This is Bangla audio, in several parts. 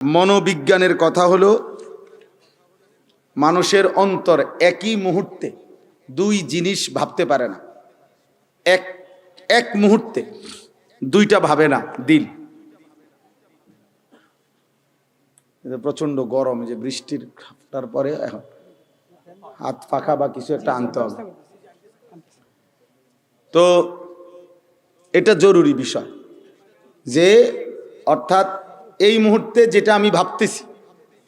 মনোবিজ্ঞানের কথা হলো মানুষের অন্তর একই মুহূর্তে দুই জিনিস ভাবতে পারে না। এক এক মুহূর্তে দুইটা ভাবে না দিল। প্রচন্ড গরম, যে বৃষ্টির পরে এখন হাত পাখা বা কিছু একটা আনতে হবে। তো এটা জরুরি বিষয়, যে অর্থাৎ এই মুহূর্তে যেটা আমি ভাবতেছি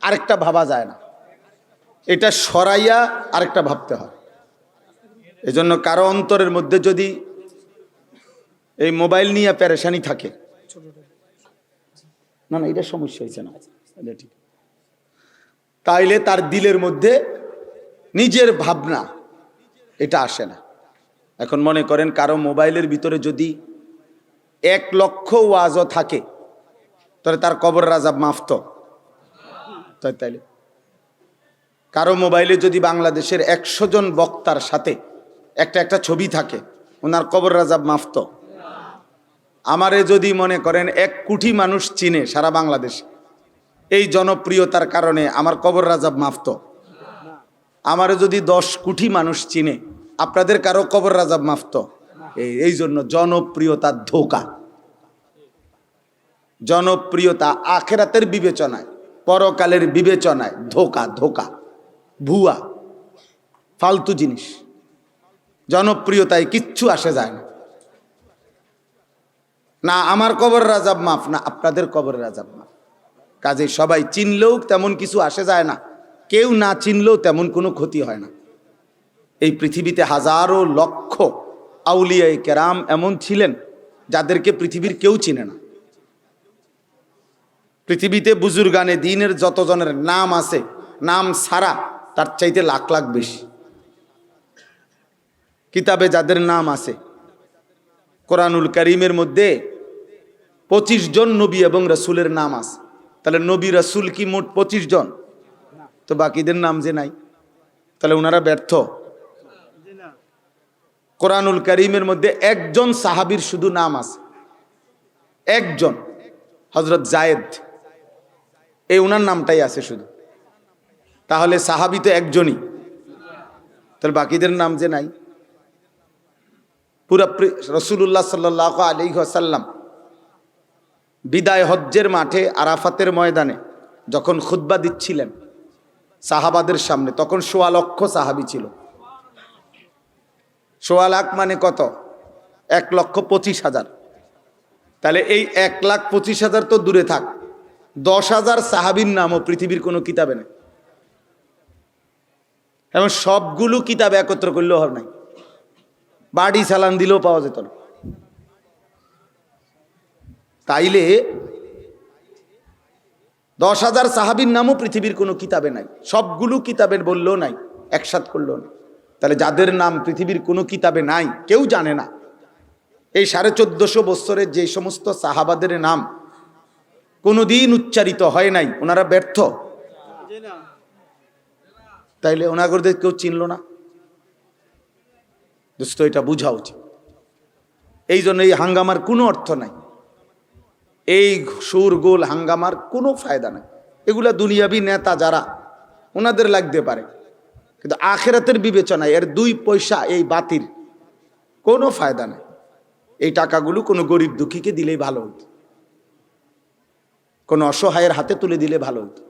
আরেকটা ভাবা যায় না, এটা সরাইয়া আরেকটা ভাবতে হয়। এজন্য কারো অন্তরের মধ্যে যদি এই মোবাইল নিয়ে পেরেশানি থাকে, না না এটা সমস্যা হয়েছে না, এটা ঠিক, তাইলে তার দিলের মধ্যে নিজের ভাবনা এটা আসে না। এখন মনে করেন কারো মোবাইলের ভিতরে যদি 1,00,000 ওয়াজও থাকে, তাহলে তার কবর আযাব মাফ তো? তাইলে কারো মোবাইলে যদি বাংলাদেশের 100 জন বক্তার সাথে একটা ছবি থাকে, ওনার কবর আযাব মাফ তো? আমারে যদি মনে করেন 1 কোটি মানুষ চিনে সারা বাংলাদেশ, এই জনপ্রিয়তার কারণে আমার কবর আযাব মাফ তো? আমারে যদি 10 কোটি মানুষ চিনে, আপনাদের কারো কবর আযাব মাফ তো? এই জন্য জনপ্রিয়তার ধোঁকা। জনপ্রিয়তা আখিরাতের বিবেচনায়, পরকালের বিবেচনায় ধোঁকা, ভুয়া, ফালতু জিনিস। জনপ্রিয়তায় কিচ্ছু আসে যায় না। না আমার কবর আযাব মাফ, না আপনাদের কবর আযাব মাফ। কাজে সবাই চিনলেও তেমন কিছু আসে যায় না, কেউ না চিনলেও তেমন কোনো ক্ষতি হয় না। এই পৃথিবীতে হাজারো লক্ষ আউলিয়ায়ে কেরাম এমন ছিলেন যাদেরকে পৃথিবীর কেউ চিনে না। পৃথিবীতে বুজুর্গানে দ্বীনের যতজনের নাম আছে, নাম ছাড়া তার চাইতে লাখ লাখ বেশি। কিতাবে যাদের নাম আছে, কোরআনুল কারীমের মধ্যে 25 জন নবী এবং রাসূলের নাম আছে। তাহলে নবী রাসূল কি মোট 25 জন? তো বাকিদের নাম যে নাই, তাহলে ওনারা ব্যর্থ। কোরআনুল কারীমের মধ্যে একজন সাহাবীর শুধু নাম আছে, একজন, হযরত যায়েদ, এই ওনার নামটাই আছে শুধু। তাহলে সাহাবী তো একজনই, তাহলে বাকিদের নাম যে নাই। পুরা রাসূলুল্লাহ সাল্লাল্লাহু আলাইহি ওয়াসাল্লাম বিদায় হজ্জের মাঠে আরাফাতের ময়দানে যখন খুতবা দিচ্ছিলেন সাহাবাদের সামনে, তখন ১৬ লক্ষ সাহাবী ছিল। ১৬ লাখ মানে কত? ১,২৫,০০০। তাহলে এই ১,২৫,০০০ তো দূরে থাক, ১০,০০০ সাহাবীর নামও পৃথিবীর কোনো কিতাবে নেই। এবং সবগুলো কিতাব একত্র করলেও হবে নাই, বাড়ি চালান দিলেও পাওয়া যেত না। তাইলে ১০,০০০ সাহাবীর নামও পৃথিবীর কোনো কিতাবে নাই, সবগুলো কিতাবের বললেও নাই, একসাথ করলেও নাই। তাহলে যাদের নাম পৃথিবীর কোনো কিতাবে নাই, কেউ জানে না, এই ১৪৫০ বছরের যে সমস্ত সাহাবাদের নাম কোনোদিন উচ্চারিত হয় নাই, ওনারা ব্যর্থ। তাইলে ওনাগরদের কেউ চিনল না। দোস্ত, এটা বুঝা উচিত। এই জন্য এই হাঙ্গামার কোনো অর্থ নাই, এই সুরগোল হাঙ্গামার কোনো ফায়দা নাই। এগুলা দুনিয়াবি নেতা যারা, ওনাদের লাগতে পারে, কিন্তু আখিরাতের বিবেচনায় এর 2 পয়সা এই বাতিল কোনো ফায়দা নাই। এই টাকাগুলো কোনো গরিব দুঃখীকে দিলেই ভালো হতো, কোনো অসহায়ের হাতে তুলে দিলে ভালো হতো।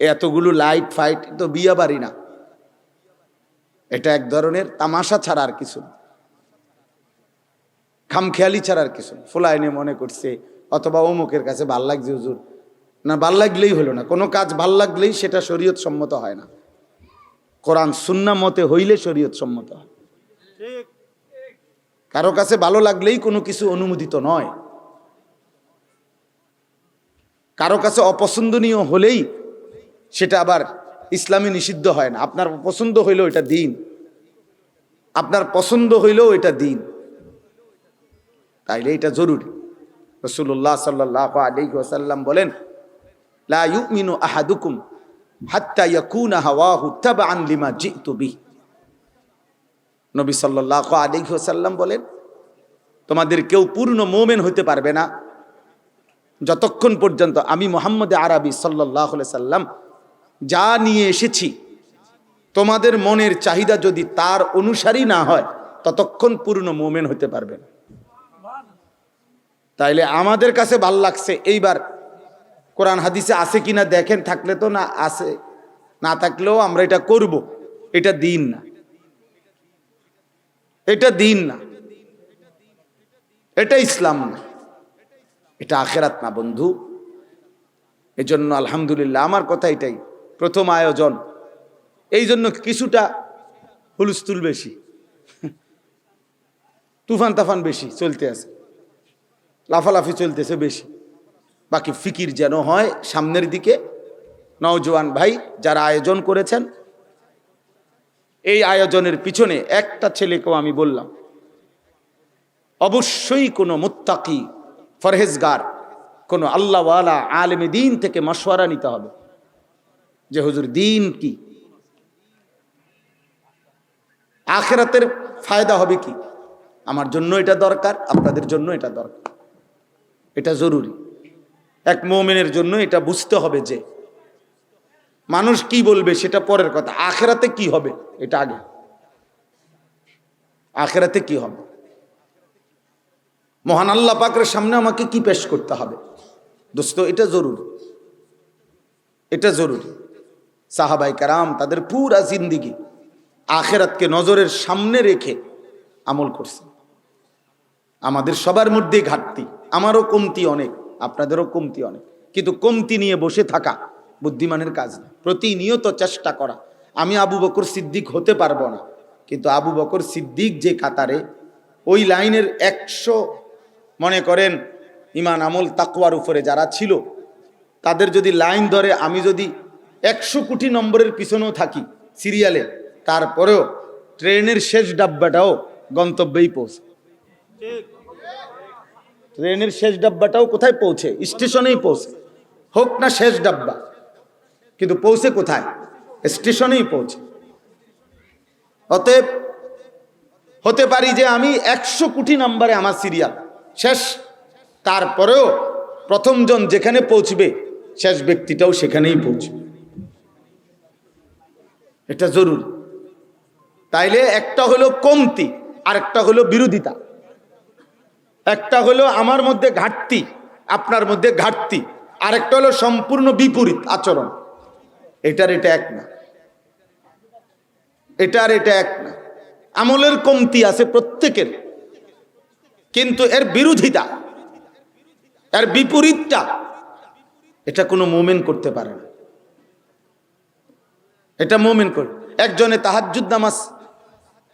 এতগুলো লাইট ফাইট তো বিয়া বাড়ি না, এটা এক ধরনের তামাশা ছাড়া আর কিছু, খামখেয়ালি ছাড়া আর কিছু। ফুলাইনে মনে করছে অথবা অমুকের কাছে ভাল লাগছে হুজুর, না ভাল লাগলেই হলো না। কোনো কাজ ভাল লাগলেই সেটা শরীয়ত সম্মত হয় না, কোরআন সুন্নাহ মতে হইলে শরীয়ত সম্মত হয়। কারো কাছে ভালো লাগলেই কোনো কিছু অনুমোদিত নয়, কারো কাছে অপছন্দনীয় হলেই সেটা আবার ইসলামে নিষিদ্ধ হয় না। আপনার পছন্দ হইলেও এটা দিন, আপনার পছন্দ হইলেও এটা দিন। তাইলে এটা জরুরি। রাসূলুল্লাহ সাল্লাল্লাহু আলাইহি ওয়াসাল্লাম বলেন, লা ইউমিনু আহাদুকুম হাত্তা ইয়াকুনা হাওয়াহু তাবআন লিমা জিতু বিহি। নবী সাল্লাল্লাহু আলাইহি ওয়াসাল্লাম বলেন, তোমাদের কেউ পূর্ণ মুমিন হতে পারবে না যতক্ষণ পর্যন্ত আমি মুহাম্মদ আরবি সাল্লাল্লাহু আলাইহি সাল্লাম যা নিয়ে এসেছি তোমাদের মনের চাহিদা যদি তার অনুসারী না হয় ততক্ষণ পূর্ণ মুমিন হতে পারবে না। তাইলে আমাদের কাছে ভাল লাগছে, এইবার কোরআন হাদিসে আছে কিনা দেখেন, থাকলে তো না, আছে না থাকলেও আমরা এটা করব, এটা দিন না, এটা দিন না, এটা ইসলাম না, এটা আখেরাত না বন্ধু। এজন্য আলহামদুলিল্লাহ আমার কথা এটাই, প্রথম আয়োজন, এই জন্য কিছুটা হুলস্থুল বেশি, তুফান তাফান বেশি চলতে আছে, লাফালাফি চলতেছে বেশি, বাকি ফিকির যেন হয় সামনের দিকে। নওজোয়ান ভাই যারা আয়োজন করেছেন, এই আয়োজনের পিছনে একটা ছেলেকেও আমি বললাম, অবশ্যই কোনো মুত্তাকি ফরহেজগার কোনো আল্লাহওয়ালা আলেমে দিন থেকে মশওয়ারা নিতে হবে যে হুজুর দিন কি, আখিরাতের ফায়দা হবে কি, আমার জন্য এটা দরকার, আপনাদের জন্য এটা দরকার, এটা জরুরি। এক মুমিনের জন্য এটা বুঝতে হবে যে মানুষ কি বলবে সেটা পরের কথা, আখিরাতে কি হবে এটা আগে। আখিরাতে কি হবে, মহান আল্লাহ পাকের সামনে আমাকে কি পেশ করতে হবে, দোস্ত এটা জরুরি, এটা জরুরি। সাহাবায়ে কেরাম তাদের পুরা জিন্দেগি আখিরাতকে নজরের সামনে রেখে আমল করছে। আমাদের সবার মধ্যে ঘাটতি, আমারও কমতি অনেক, আপনাদেরও কমতি অনেক, কিন্তু কমতি নিয়ে বসে থাকা বুদ্ধিমানের কাজ না, প্রতিনিয়ত চেষ্টা করা। আমি আবু বকর সিদ্দিক হতে পারবো না, কিন্তু আবু বকর সিদ্দিক যে কাতারে ওই লাইনের 100 মনে করেন ইমান আমল তাকওয়ার উপরে যারা ছিল তাদের যদি লাইন ধরে আমি যদি 100 কোটি নম্বরের পিছনেও থাকি সিরিয়ালে, তারপরেও ট্রেনের শেষ ডাব্বাটাও গন্তব্যেই পৌঁছে। ট্রেনের শেষ ডাব্বাটাও কোথায় পৌঁছে? স্টেশনেই পৌঁছে, হোক না শেষ ডাব্বা, কিন্তু পৌঁছে কোথায়? স্টেশনেই পৌঁছে। অতএব হতে পারি যে আমি 100 কোটি নম্বরে আমার সিরিয়াল শেষ, তারপরেও প্রথমজন যেখানে পৌঁছবে শেষ ব্যক্তিটাও সেখানেই পৌঁছবে, এটা জরুরি। তাইলে একটা হলো কমতি, আরেকটা হলো বিরোধিতা, একটা হলো আমার মধ্যে ঘাটতি আপনার মধ্যে ঘাটতি, আরেকটা হলো সম্পূর্ণ বিপরীত আচরণ। এটার এটা এক না, এটার এটা এক না। আমলের কমতি আছে প্রত্যেকের, কিন্তু এর বিরোধিতা, এর বিপরীতটা এটা কোনো মুমিন করতে পারে না, এটা মুমিন করে। একজনে তাহাজ্জুদ নামাজ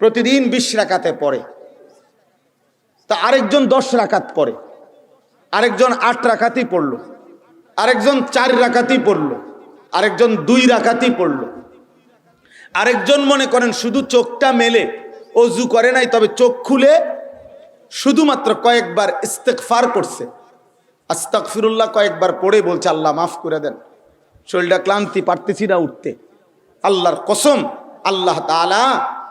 প্রতিদিন 20 রাকাতে পড়ে, তা আরেকজন 10 রাকাত পড়ে, আরেকজন 8 রাকাতই পড়লো, আরেকজন 4 রাকাতই পড়লো, আরেকজন 2 রাকাতই পড়লো, আরেকজন মনে করেন শুধু চোখটা মেলে ওযু করে নাই, তবে চোখ খুলে শুধুমাত্র কয়েকবার ইস্তেগফার করছে, আস্তাগফিরুল্লাহ কয়েকবার পড়ে বলছে আল্লাহ মাফ করে দেন, শরীরটা ক্লান্তি, পারতেছি না উঠতে। আল্লাহর কসম, আল্লাহ তাআলা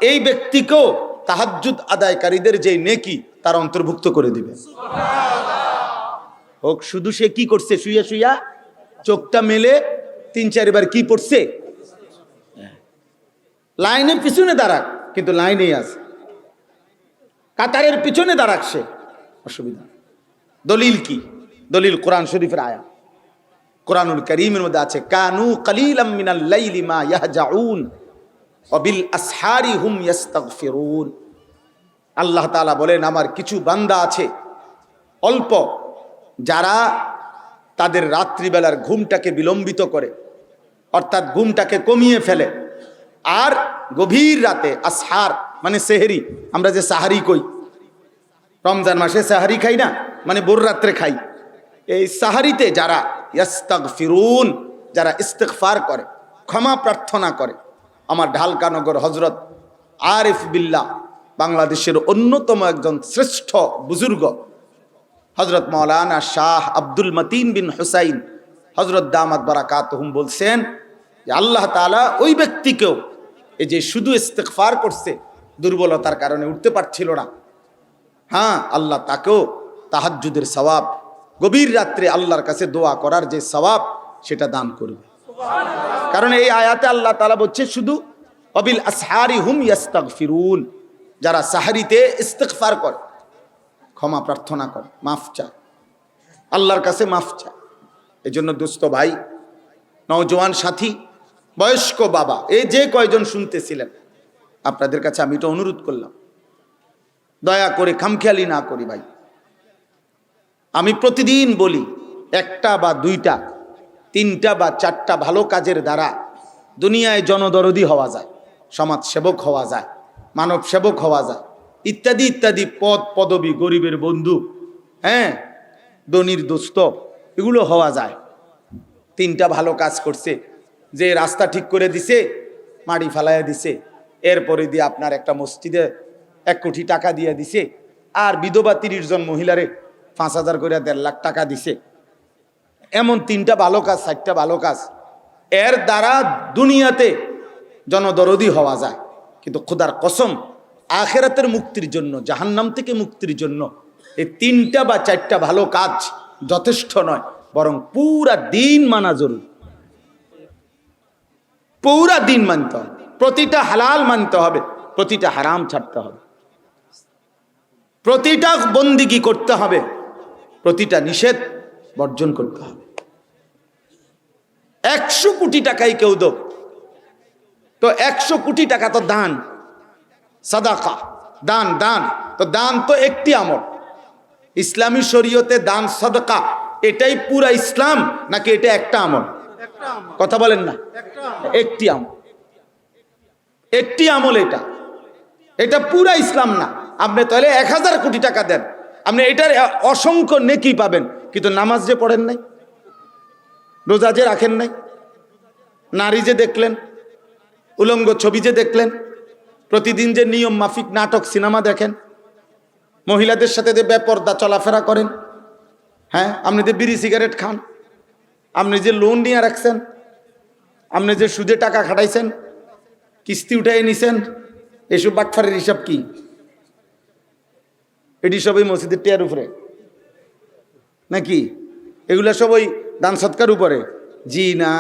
এই ব্যক্তিকেও তাহাজ্জুদ আদায়কারীদের যে নেকি তার অন্তর্ভুক্ত করে দিবে। হোক শুধু সে কি করছে, শুইয়া শুইয়া চোখটা মেলে 3-4 বার কি পড়ছে, লাইনের পিছনে দাঁড়াক, কিন্তু লাইনেই আছে, কাতারের পিছনে দাঁড়াক, সে অসুবিধা। দলিল কি? দলিল কোরআন শরীফের আয়াত, কোরআনুল কারীমের মধ্যে আছে কানু কালিলাম মিনাল লাইলি মা ইয়াহজাউন ওয়া বিল আসহারি হুম ইস্তাগফিরুন। আল্লাহ তাআলা বলেন আমার কিছু বান্দা আছে অল্প, যারা তাদের রাত্রিবেলার ঘুমটাকে বিলম্বিত করে, অর্থাৎ ঘুমটাকে কমিয়ে ফেলে, আর গভীর রাতে আসহার মানে সেহরি, আমরা যে সাহারি কই, রমজান মাসে সাহারি খাই না, মানে ভোর রাত্রে খাই, এই সাহারিতে যারা ইস্তাগফিরুন, যারা ইস্তিগফার করে, ক্ষমা প্রার্থনা করে। আমার ঢালকানগর হযরত আরিফ বিল্লাহ, বাংলাদেশের অন্যতম একজন শ্রেষ্ঠ বুজুর্গ হযরত মাওলানা শাহ আব্দুল মতিন বিন হুসাইন হযরত দামাত বারাকাতুহুম বলছেন যে আল্লাহ তাআলা ওই ব্যক্তিকেও, এই যে শুধু ইস্তিগফার করছে, দুর্বলতার কারণে উঠতে পারছিল না, হ্যাঁ আল্লাহ তাকেও তাহাজ্জুদের সওয়াব গভীর রাত্রে আল্লাহর কাছে দোয়া করার যে সওয়াব সেটা দান করবে। কারণ এই আয়াতে আল্লাহ তাআলা বলছে শুধু ওয়াবিল আসহারি হুম ইস্তাগফিরুন, যারা সাহারিতে ইস্তিগফার করে, ক্ষমা প্রার্থনা করে, মাফ চায়, আল্লাহর কাছে মাফ চায়। এজন্য দোস্ত ভাই, নওজোয়ান সাথী, বয়স্ক বাবা, এই যে কয়জন শুনতেছিলেন, আপনাদের কাছে আমি এটা অনুরোধ করলাম, দয়া করে খামখেয়ালি না করি ভাই। আমি প্রতিদিন বলি, একটা বা দুইটা, তিনটা বা চারটা ভালো কাজের দ্বারা দুনিয়ায় জনদরদি হওয়া যায়, সমাজ সেবক হওয়া যায়, মানব সেবক হওয়া যায়, ইত্যাদি ইত্যাদি, পদ পদবী, গরিবের বন্ধু, হ্যাঁ, ধনীর দোস্ত, এগুলো হওয়া যায়। তিনটা ভালো কাজ করছে, যে রাস্তা ঠিক করে দিছে, মাটি ফালাইয়া দিছে, এরপরে দিয়ে আপনার একটা মসজিদে 1 কোটি টাকা দিয়ে দিছে, আর বিধবা 30 জন মহিলারে 5,000 করে 1.5 লাখ টাকা দিছে। এমন তিনটা ভালো কাজ, 4টা ভালো কাজ, এর দ্বারা দুনিয়াতে জনদরদি হওয়া যায়। কিন্তু খোদার কসম, আখিরাতের মুক্তির জন্য, জাহান্নাম থেকে মুক্তির জন্য এই 3টা বা 4টা ভালো কাজ যথেষ্ট নয়, বরং পুরা দিন মানা জরুরি। পুরা দিন মানতে হবে, প্রতিটা হালাল মানতে হবে, প্রতিটা হারাম ছাড়তে হবে, প্রতিটা বন্দিগি করতে হবে, প্রতিটা নিষেধ বর্জন করতে হবে। 100 কোটি টাকাই কেউ দো, তো 100 কোটি টাকা তো দান, সাদাকা, দান। দান তো, দান তো একটি আমল। ইসলামী শরীয়তে দান সাদাকা এটাই পুরা ইসলাম, নাকি এটা একটা আমল? কথা বলেন না, একটি আমল, একটি আমল। এটা পুরা ইসলাম না। আপনি তাহলে 1000 কোটি টাকা দেন, আপনি এটার অসংখ্য নেকি পাবেন, কিন্তু নামাজ যে পড়েন নাই, রোজা যে রাখেন নাই, নারী যে দেখলেন, উলঙ্গ ছবি যে দেখলেন, প্রতিদিন যে নিয়ম মাফিক নাটক সিনেমা দেখেন, মহিলাদের সাথে যে বেপরদা চলাফেরা করেন, হ্যাঁ, আপনি যে বিড়ি সিগারেট খান, আপনি যে লোন নিয়ে রাখছেন, আপনি যে সুদে টাকা খাটাইছেন, কিস্তি উঠাই নিছেন, এসব বাটফারের হিসাব কি? এটি সবই মসজিদের টিয়ার উপরে নাকি? এগুলা সব ওই দান সৎকার উপরে? জি না,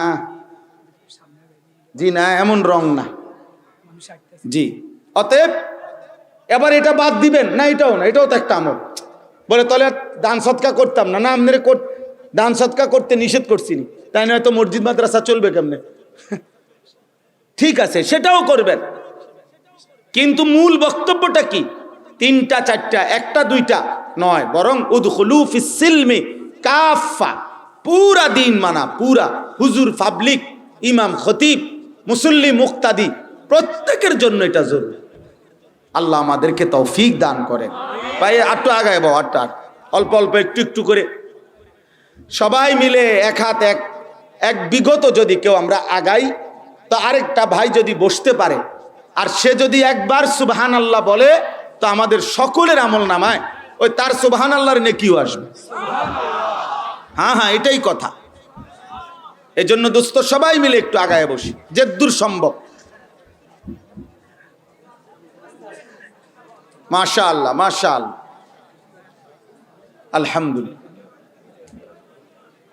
জি না, এমন রং না, জি। অতএব এবার এটা বাদ দিবেন না, এটাও না, এটাও তো একটা আমল। বলে তাহলে দান সৎকা করতাম না, না আপনার দান সৎকা করতে নিষেধ করছি, তাই নয় তো মসজিদ মাদ্রাসা চলবে কেমনে? ঠিক আছে, সেটাও করবেন, কিন্তু মূল বক্তব্যটা কি? 3টা 4টা, 1টা 2টা নয়, বরং উদখুলু ফিস সিলমি কাফা, পুরা দিন মানা, পুরা হুজুর, পাবলিক, ইমাম, খতিব, মুসল্লি, মুক্তাদি, প্রত্যেকের জন্য এটা জরুরি। আল্লাহ আমাদেরকে তৌফিক দান করেন। ভাই একটু আগায় বাবা, অল্প অল্প একটু একটু করে সবাই মিলে এক হাত এক বিগত যদি কেউ আমরা আগাই, তো আরেকটা ভাই যদি বসতে পারে, আর সে যদি একবার সুবহানাল্লাহ বলে, তো আমাদের সকলের আমল নামায় ওই তার সুবহানাল্লাহর নেকিও আসবে। হ্যাঁ হ্যাঁ, এটাই কথা। এজন্য দোস্ত সবাই মিলে একটু আগায় বসি, যেদূর সম্ভব। মাশাআল্লাহ, মাশাআল্লাহ, আলহামদুলিল্লাহ।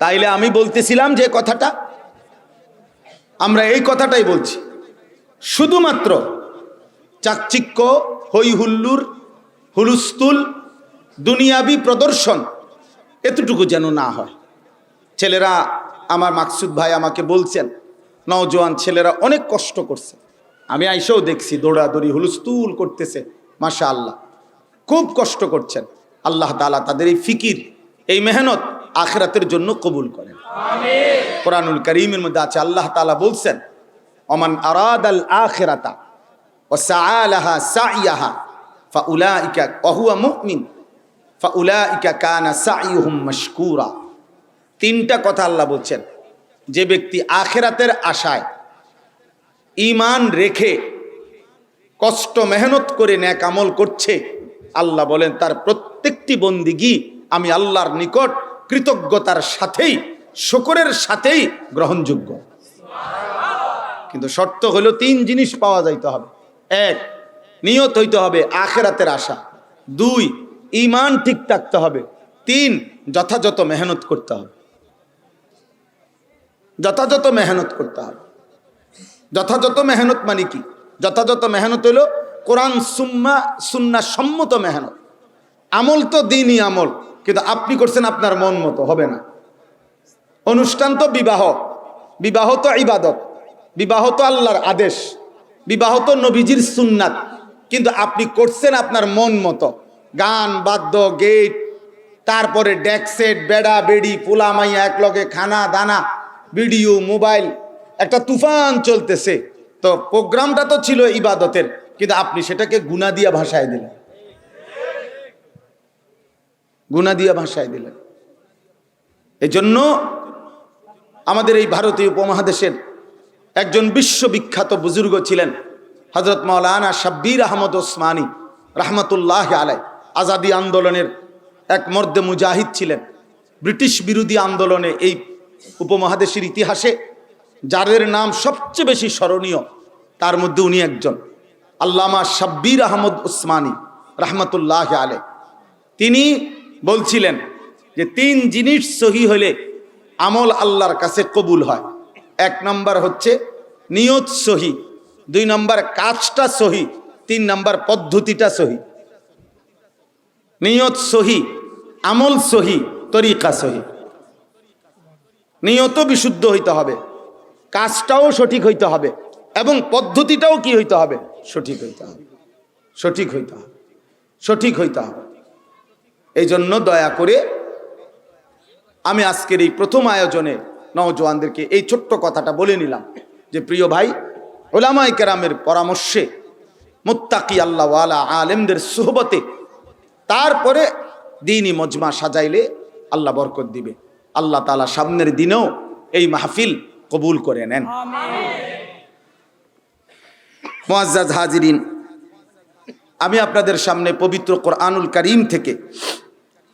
তাইলে আমি বলতেছিলাম যে কথাটা, আমরা এই কথাটাই বলছি, শুধুমাত্র চাকচিক্য, হই হুল্লুর, হুলুস্তুল, দুনিয়াবি প্রদর্শন এতটুকু যেন না হয়। ছেলেরা, আমার মাকসুদ ভাই আমাকে বলছেন, নওজোয়ান ছেলেরা অনেক কষ্ট করছে, আমি আইসেও দেখছি, দৌড়াদৌড়ি হুলুস্তুল করতেছে, মাশাআল্লাহ, খুব কষ্ট করছেন। আল্লাহ তাআলা তাদের এই ফিকির, এই মেহনত আখিরাতের জন্য কবুল করেন, আমিন। কোরআনুল কারীমের মধ্যে আছে, আল্লাহ তাআলা বলছেন, ওমান আরাদাল আখিরাতা ওয়া সাআলাহা সাইয়াহা ফাউলাইকা ওয়া হুয়া মুমিন ফাউলাইকা কানা সাইয়ুহুম মাশকুরা। 3টা কথা আল্লাহ বলছেন, যে ব্যক্তি আখিরাতের আশায় ঈমান রেখে কষ্ট মেহনত করে নেক আমল করছে, আল্লাহ বলেন তার প্রত্যেকটি বন্দিগি আমি আল্লাহর নিকট কৃতজ্ঞতার সাথেই, শুকরের সাথেই গ্রহণযোগ্য। কিন্তু শর্ত হলো 3 জিনিস পাওয়া যাইতে হবে। 1, নিয়ত হইতে হবে আখিরাতের আশা। 2, ঈমান ঠিক থাকতে হবে। 3, যথাযথ মেহনত করতে হবে, যথাযথ মেহনত করতে হবে। যথাযথ মেহনত মানে কি? যথাযথ মেহনত হলো কোরআন সুন্নাহ সম্মত মেহনত। আমল তো দিনই আমল, কিন্তু আপনি করছেন আপনার মন মতো, হবে না। অনুষ্ঠান তো বিবাহ, বিবাহ তো ইবাদত, বিবাহ তো আল্লাহর আদেশ, বিবাহ তো নবীজির সুন্নাত, কিন্তু আপনি করছেন আপনার মন মতো। গান বাদ্য গেট, তারপরে ডেকসেট, বেড়া বেড়ি, পোলা মাইয়া একলগে, খানা দানা, ভিডিও, মোবাইল, একটা তুফান চলতেছে। তো প্রোগ্রামটা তো ছিল ইবাদতের, কিন্তু আপনি সেটাকে গুনাহ দিয়া ভাষায় দিলেন, গুনাহ দিয়া ভাষায় দিলেন। এজন্য আমাদের এই ভারতীয় উপমহাদেশের একজন বিশ্ববিখ্যাত বুজুর্গ ছিলেন হযরত মাওলানা শাব্বির আহমদ ওসমানী রহমতুল্লাহ আলাই। আজাদি আন্দোলনের এক মর্দে মুজাহিদ ছিলেন। ব্রিটিশ বিরোধী আন্দোলনে এই উপমহাদেশের ইতিহাসে যাদের নাম সবচেয়ে বেশি স্মরণীয়, তার মধ্যে উনি একজন, আল্লামা শাব্বির আহমদ ওসমানী রহমতুল্লাহ আলাই। তিনি বলছিলেন যে 3 জিনিস সহি হলে আমল আল্লাহর কাছে কবুল হয়। 1 নম্বর হচ্ছে নিয়ত সহি, 2 নম্বর কাজটা সহি, 3 নম্বর পদ্ধতিটা সহি। নিয়ত সহি, আমল সহি, তরিকা সহি। নিয়ত বিশুদ্ধ হইতে হবে, কাজটাও সঠিক হইতে হবে, এবং পদ্ধতিটাও কি হইতে হবে? সঠিক হইতে হবে, সঠিক হইতে হবে, সঠিক হইতে হবে। এই জন্য দয়া করে আমি আজকের এই প্রথম আয়োজনে নওজোয়ানদেরকে এই ছোট্ট কথাটা বলে নিলাম যে প্রিয় ভাই, উলামায়ে কেরামের পরামর্শে, মুত্তাকি আল্লাহওয়ালা আলেমদের সুহবতে, তারপরে দ্বীনি মজমা সাজাইলে আল্লাহ বরকত দিবে। আল্লাহ তাআলা সামনের দিনেও এই মাহফিল কবুল করে নেন। মুআজ্জাজ হাজিরিন, আমি আপনাদের সামনে পবিত্র কোরআনুল কারীম থেকে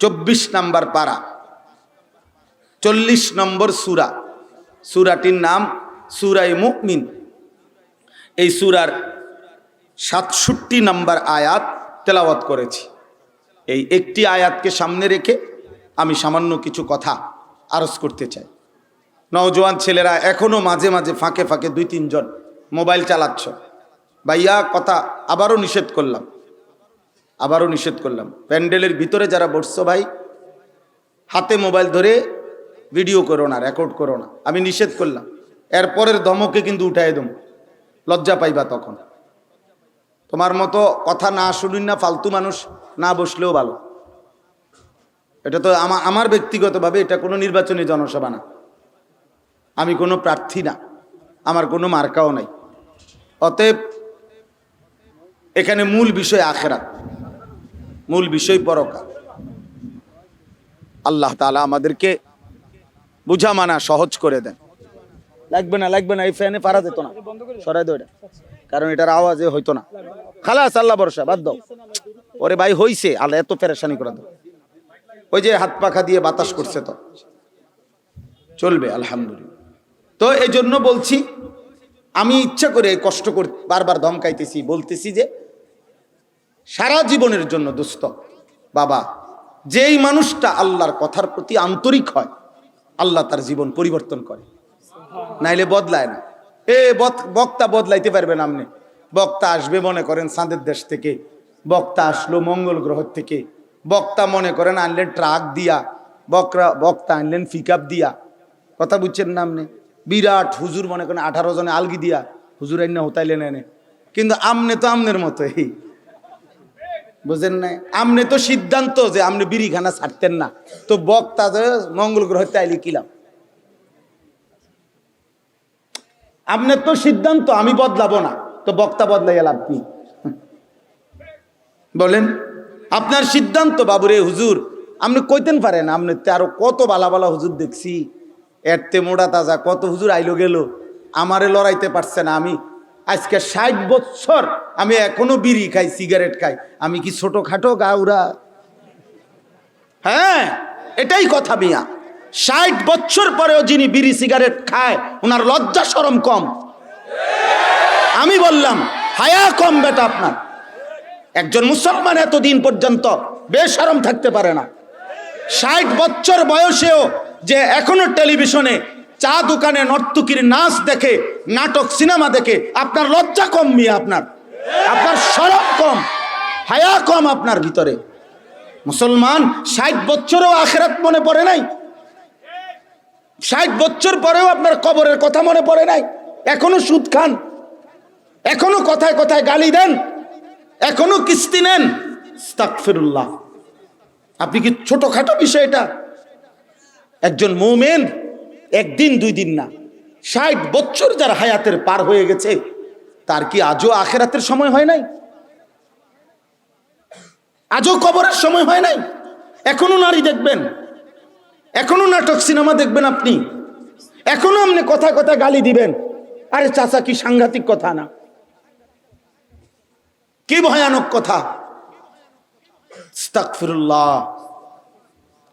24 নম্বর পারা, 40 নম্বর সূরা, সূরাটির নাম সূরায়ে মুমিন। এই সূরার 67 নম্বর আয়াত তেলাওয়াত করেছি। এই একটি আয়াতকে সামনে রেখে আমি সামান্য কিছু কথা আরজ করতে চাই। নওজোয়ান ছেলেরা এখনো মাঝে মাঝে ফাঁকে ফাঁকে 2-3 জন মোবাইল চালাচ্ছ, ভাইয়া কথা আবারও নিষেধ করলাম, আবারও নিষেধ করলাম। প্যান্ডেলের ভিতরে যারা বসছো ভাই, হাতে মোবাইল ধরে ভিডিও করো না, রেকর্ড করো না, আমি নিষেধ করলাম। এরপরের ধমকে কিন্তু উঠাই দেব, লজ্জা পাইবা তখন। তোমার মতো কথা না শুনুন না ফালতু মানুষ না বসলেও ভালো। এটা তো আমার ব্যক্তিগতভাবে এটা কোনো নির্বাচনী জনসভা না, আমি কোনো প্রার্থী না, আমার কোনো মার্কাও নাই। অতএব এখানে মূল বিষয় আখিরাত, মূল বিষয় পরকাল। আল্লাহ তাআলা আমাদেরকে বুঝা মানা সহজ করে দেন। লাগবে না, লাগবে না, এই ফ্যানে পারা যেত না, সরাই দাও এটা, কারণ এটার আওয়াজে হইতো না। খালাস, আল্লাহ ভরসা, বাদ দাও। ওরে ভাই হইছে, আল্লাহ এত পেরেশানি করে দাও। ওই যে হাত পাখা দিয়ে বাতাস করছে, তো চলবে আলহামদুলিল্লাহ। তো এই জন্য বলছি, আমি ইচ্ছা করে কষ্ট করে বারবার ধমকাইতেছি, বলতেছি যে সারা জীবনের জন্য দোস্ত বাবা, যেই মানুষটা আল্লাহর কথার প্রতি আন্তরিক হয়, আল্লাহ তার জীবন পরিবর্তন করে, নাইলে বদলায় না। বক্তা বদলাইতে পারবেন আপনি? বক্তা আসবে মনে করেন চাঁদের দেশ থেকে, বক্তা আসলো মঙ্গল গ্রহ থেকে, বক্তা মনে করেন আনলেন ট্রাক দিয়া, বক্তা আনলেন পিকআপ দিয়া, কথা বুঝছেন না আপনি? বিরাট হুজুর মনে করেন 18 জনে আলগি দিয়া হুজুর আইনা হতাইলেন এনে, কিন্তু আমনে তো আমনের মতোই, বুঝেন না? আমনে তো সিদ্ধান্ত যে আপনি বিড়িখানা ছাড়তেন না, তো বক্তা মঙ্গল গ্রহতে আইলি কিলাম? আপনার তো সিদ্ধান্ত আমি বদলাবো না, তো বক্তা বদলাই লাভ কি? বলেন, আপনার সিদ্ধান্ত বাবুরে হুজুর, আপনি কইতেন পারেন, আপনি আরো কত বালা বালা হুজুর দেখছি, এরতে মোড়া তাজা কত হুজুর আইলো গেল, আমারে লড়াইতে পারছে না। আমি আজকে 60 বছর আমি এখনো বিড়ি খাই, সিগারেট খাই, আমি কি ছোটখাটো গাউরা? হ্যাঁ, এটাই কথা মিয়া। 60 বছর পরেও যিনি বিড়ি সিগারেট খায়, ওনার লজ্জা শরম কম। আমি বললাম হায়া কম বেটা আপনার। একজন মুসলমান এতদিন পর্যন্ত বেশরম থাকতে পারে না, 60 বছর বয়সেও যে এখনো টেলিভিশনে চা দোকানে নর্তকীর নাচ দেখে, নাটক সিনেমা দেখে, আপনার লজ্জা কম মিয়া, আপনার শরম কম, হায়া কম আপনার ভিতরে। মুসলমান 60 বছরেও আখিরাত মনে পড়ে নাই, 60 বছর পরেও আপনার কবরের কথা মনে পড়ে নাই, এখনো সুদ খান, এখনো কথায় কথায় গালি দেন, এখনো কিস্তি নেন। আস্তাগফিরুল্লাহ। আপনি কি ছোটখাটো বিষয়টা? একজন মুমিন একদিন 2 দিন না, 60 বছর যার হায়াতের পার হয়ে গেছে, তার কি আজও আখিরাতের সময় হয় নাই? আজও কবরের সময় হয় নাই? এখনো নারী দেখবেন, এখনো নাটক সিনেমা দেখবেন, আপনি এখনো আপনি কথায় কথায় গালি দিবেন। আরে চাচা, কি সাংঘাতিক কথা না? কি ভয়ানক কথা! আস্তাগফিরুল্লাহ।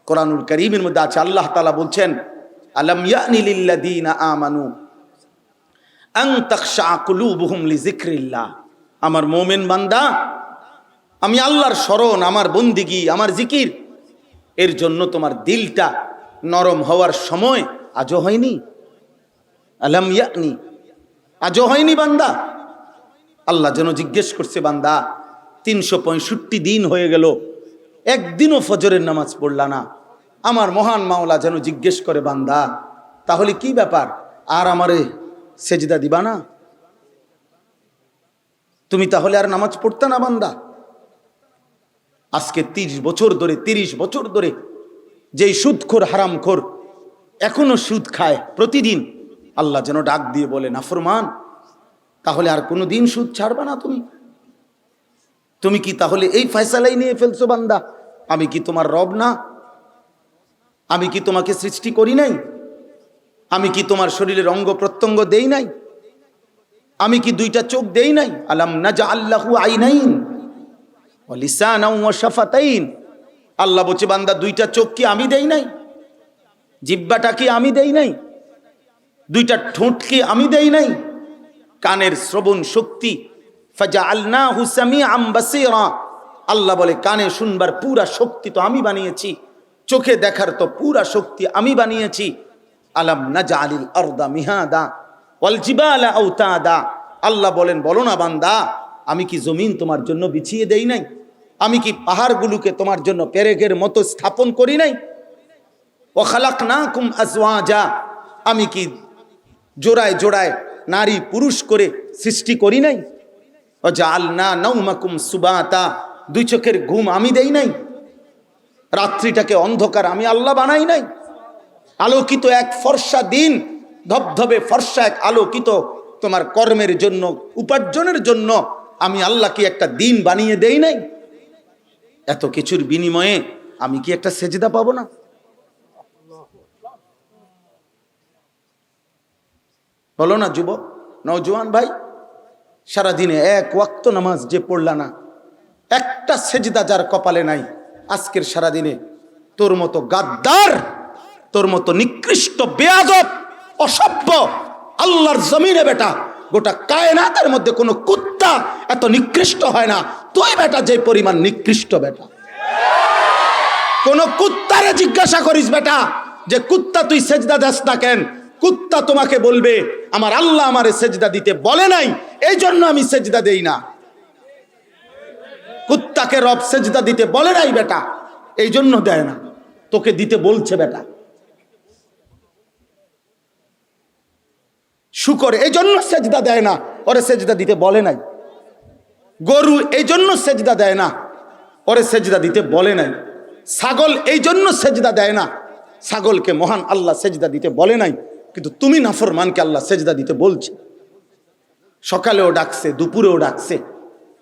কোরআনুল কারীমের মধ্যে আছে, আল্লাহ তাআলা বলছেন, আলাম ইয়ানি লিল্লাযীনা আমানু আন তাখশা কুলুবুহুম লিযিকরিল্লাহ। আমার মুমিন বান্দা, আমি আল্লাহর স্মরণ, আমার বন্দিগি, আমার জিকির, এর জন্য তোমার দিলটা নরম হওয়ার সময় আজও হয়নি? আলাম ইয়ানি, আজও হয়নি বান্দা? আল্লাহ যেন জিজ্ঞেস করছে, বান্দা 365 দিন হয়ে গেল, একদিনও ফজরের নামাজ পড়লা না। আমার মহান মাওলা যেন জিজ্ঞেস করে, বান্দা তাহলে কি ব্যাপার, আর আমারে সেজদা দিবা না? তুমি তাহলে আর নামাজ পড়তে না বান্দা? আজকে 30 বছর ধরে যেই সুদখোর হারামখোর এখনো সুদ খায় প্রতিদিন, আল্লাহ যেন ডাক দিয়ে বলে, নাফরমান, তাহলে আর কোনোদিন সুদ ছাড়বা না তুমি? তুমি কি তাহলে এই ফয়সালাই নিয়ে ফেলছো, বান্দা আমি কি তোমার রব না? আমি কি তোমাকে সৃষ্টি করি নাই? আমি কি তোমার শরীরের অঙ্গ প্রত্যঙ্গ দেই নাই? আমি কি 2টা চোখ দেই নাই? আলাম নাজআল লাহু আইনাইন ওয়া লিসানাও ওয়া শাফাতাইন। আল্লাহ বলছে, বান্দা 2টা চোখ কি আমি দেই নাই? জিহ্বাটা কি আমি দেই নাই? 2টা ঠোঁট কি আমি দেই নাই? কানের শ্রবণ শক্তি, ফাজআলনাহু সামিআম বাসীরা। আল্লাহ বলে, কানে শুনবার পুরা শক্তি তো আমি বানিয়েছি, চোখে দেখার তো পুরা শক্তি আমি বানিয়েছি। আলাম নাজআলিল আরদা মিহাদা ওয়াল জিবালা আওতাদা। আল্লাহ বলেন, বলো না বান্দা, আমি কি জমিন তোমার জন্য বিছিয়ে দেই নাই? আমি কি পাহাড়গুলোকে তোমার জন্য পেরেকের মতো স্থাপন করি নাই? ওয়া খালাকনাকুম আজওয়াজা। আমি কি জোড়ায় জোড়ায় নারী পুরুষ করে সৃষ্টি করি নাই? ওয়া জাআলনা নাওমাকুম সুবাতা। 2 চোখের ঘুম আমি দেই নাই? রাত্রিটাকে অন্ধকার আমি আল্লাহ বানাই নাই? আলোকিত এক ফর্সা দিন, ধবধবে ফর্সা এক আলোকিত তোমার কর্মের জন্য, উপার্জনের জন্য আমি আল্লাহ কি একটা দিন বানিয়ে দেই নাই? এত কিছুর বিনিময়ে আমি কি একটা সেজদা পাবো না? বলো না যুবক, নওজোয়ান ভাই, সারাদিনে 1 ওয়াক্ত নামাজ যে পড়লা না, একটা সেজদা যার কপালে নাই, আজকের সারাদিনে তোর মতো গাদ্দার, তোর মতো নিকৃষ্ট বেয়াদব অসভ্য আল্লাহর জমিনে বেটা, গোটা কায়নাতের মধ্যে কোনো কুত্তা এত নিকৃষ্ট হয় না। তুই বেটা যে পরিমাণ নিকৃষ্ট বেটা, কোন কুত্তারে জিজ্ঞাসা করিস বেটা যে কুত্তা তুই সেজদা দেস না কেন? কুত্তা তোমাকে বলবে, আমার আল্লাহ আমারে সেজদা দিতে বলে নাই, এই জন্য আমি সেজদা দেই না। কুত্তাকে রব সেজদা দিতে বলে নাই বেটা, এই জন্য দেয় না, তোকে দিতে বলছে বেটা। শুকর এই জন্য সেজদা দেয় না, ওরে সেজদা দিতে বলে নাই। গরু এই জন্য সেজদা দেয় না, ওরে সেজদা দিতে বলে নাই। ছাগল এই জন্য সেজদা দেয় না, ছাগলকে মহান আল্লাহ সেজদা দিতে বলে নাই। কিন্তু তুমি নাফরমানকে আল্লাহ সেজদা দিতে বলছে। সকালেও ডাকছে, দুপুরেও ডাকছে,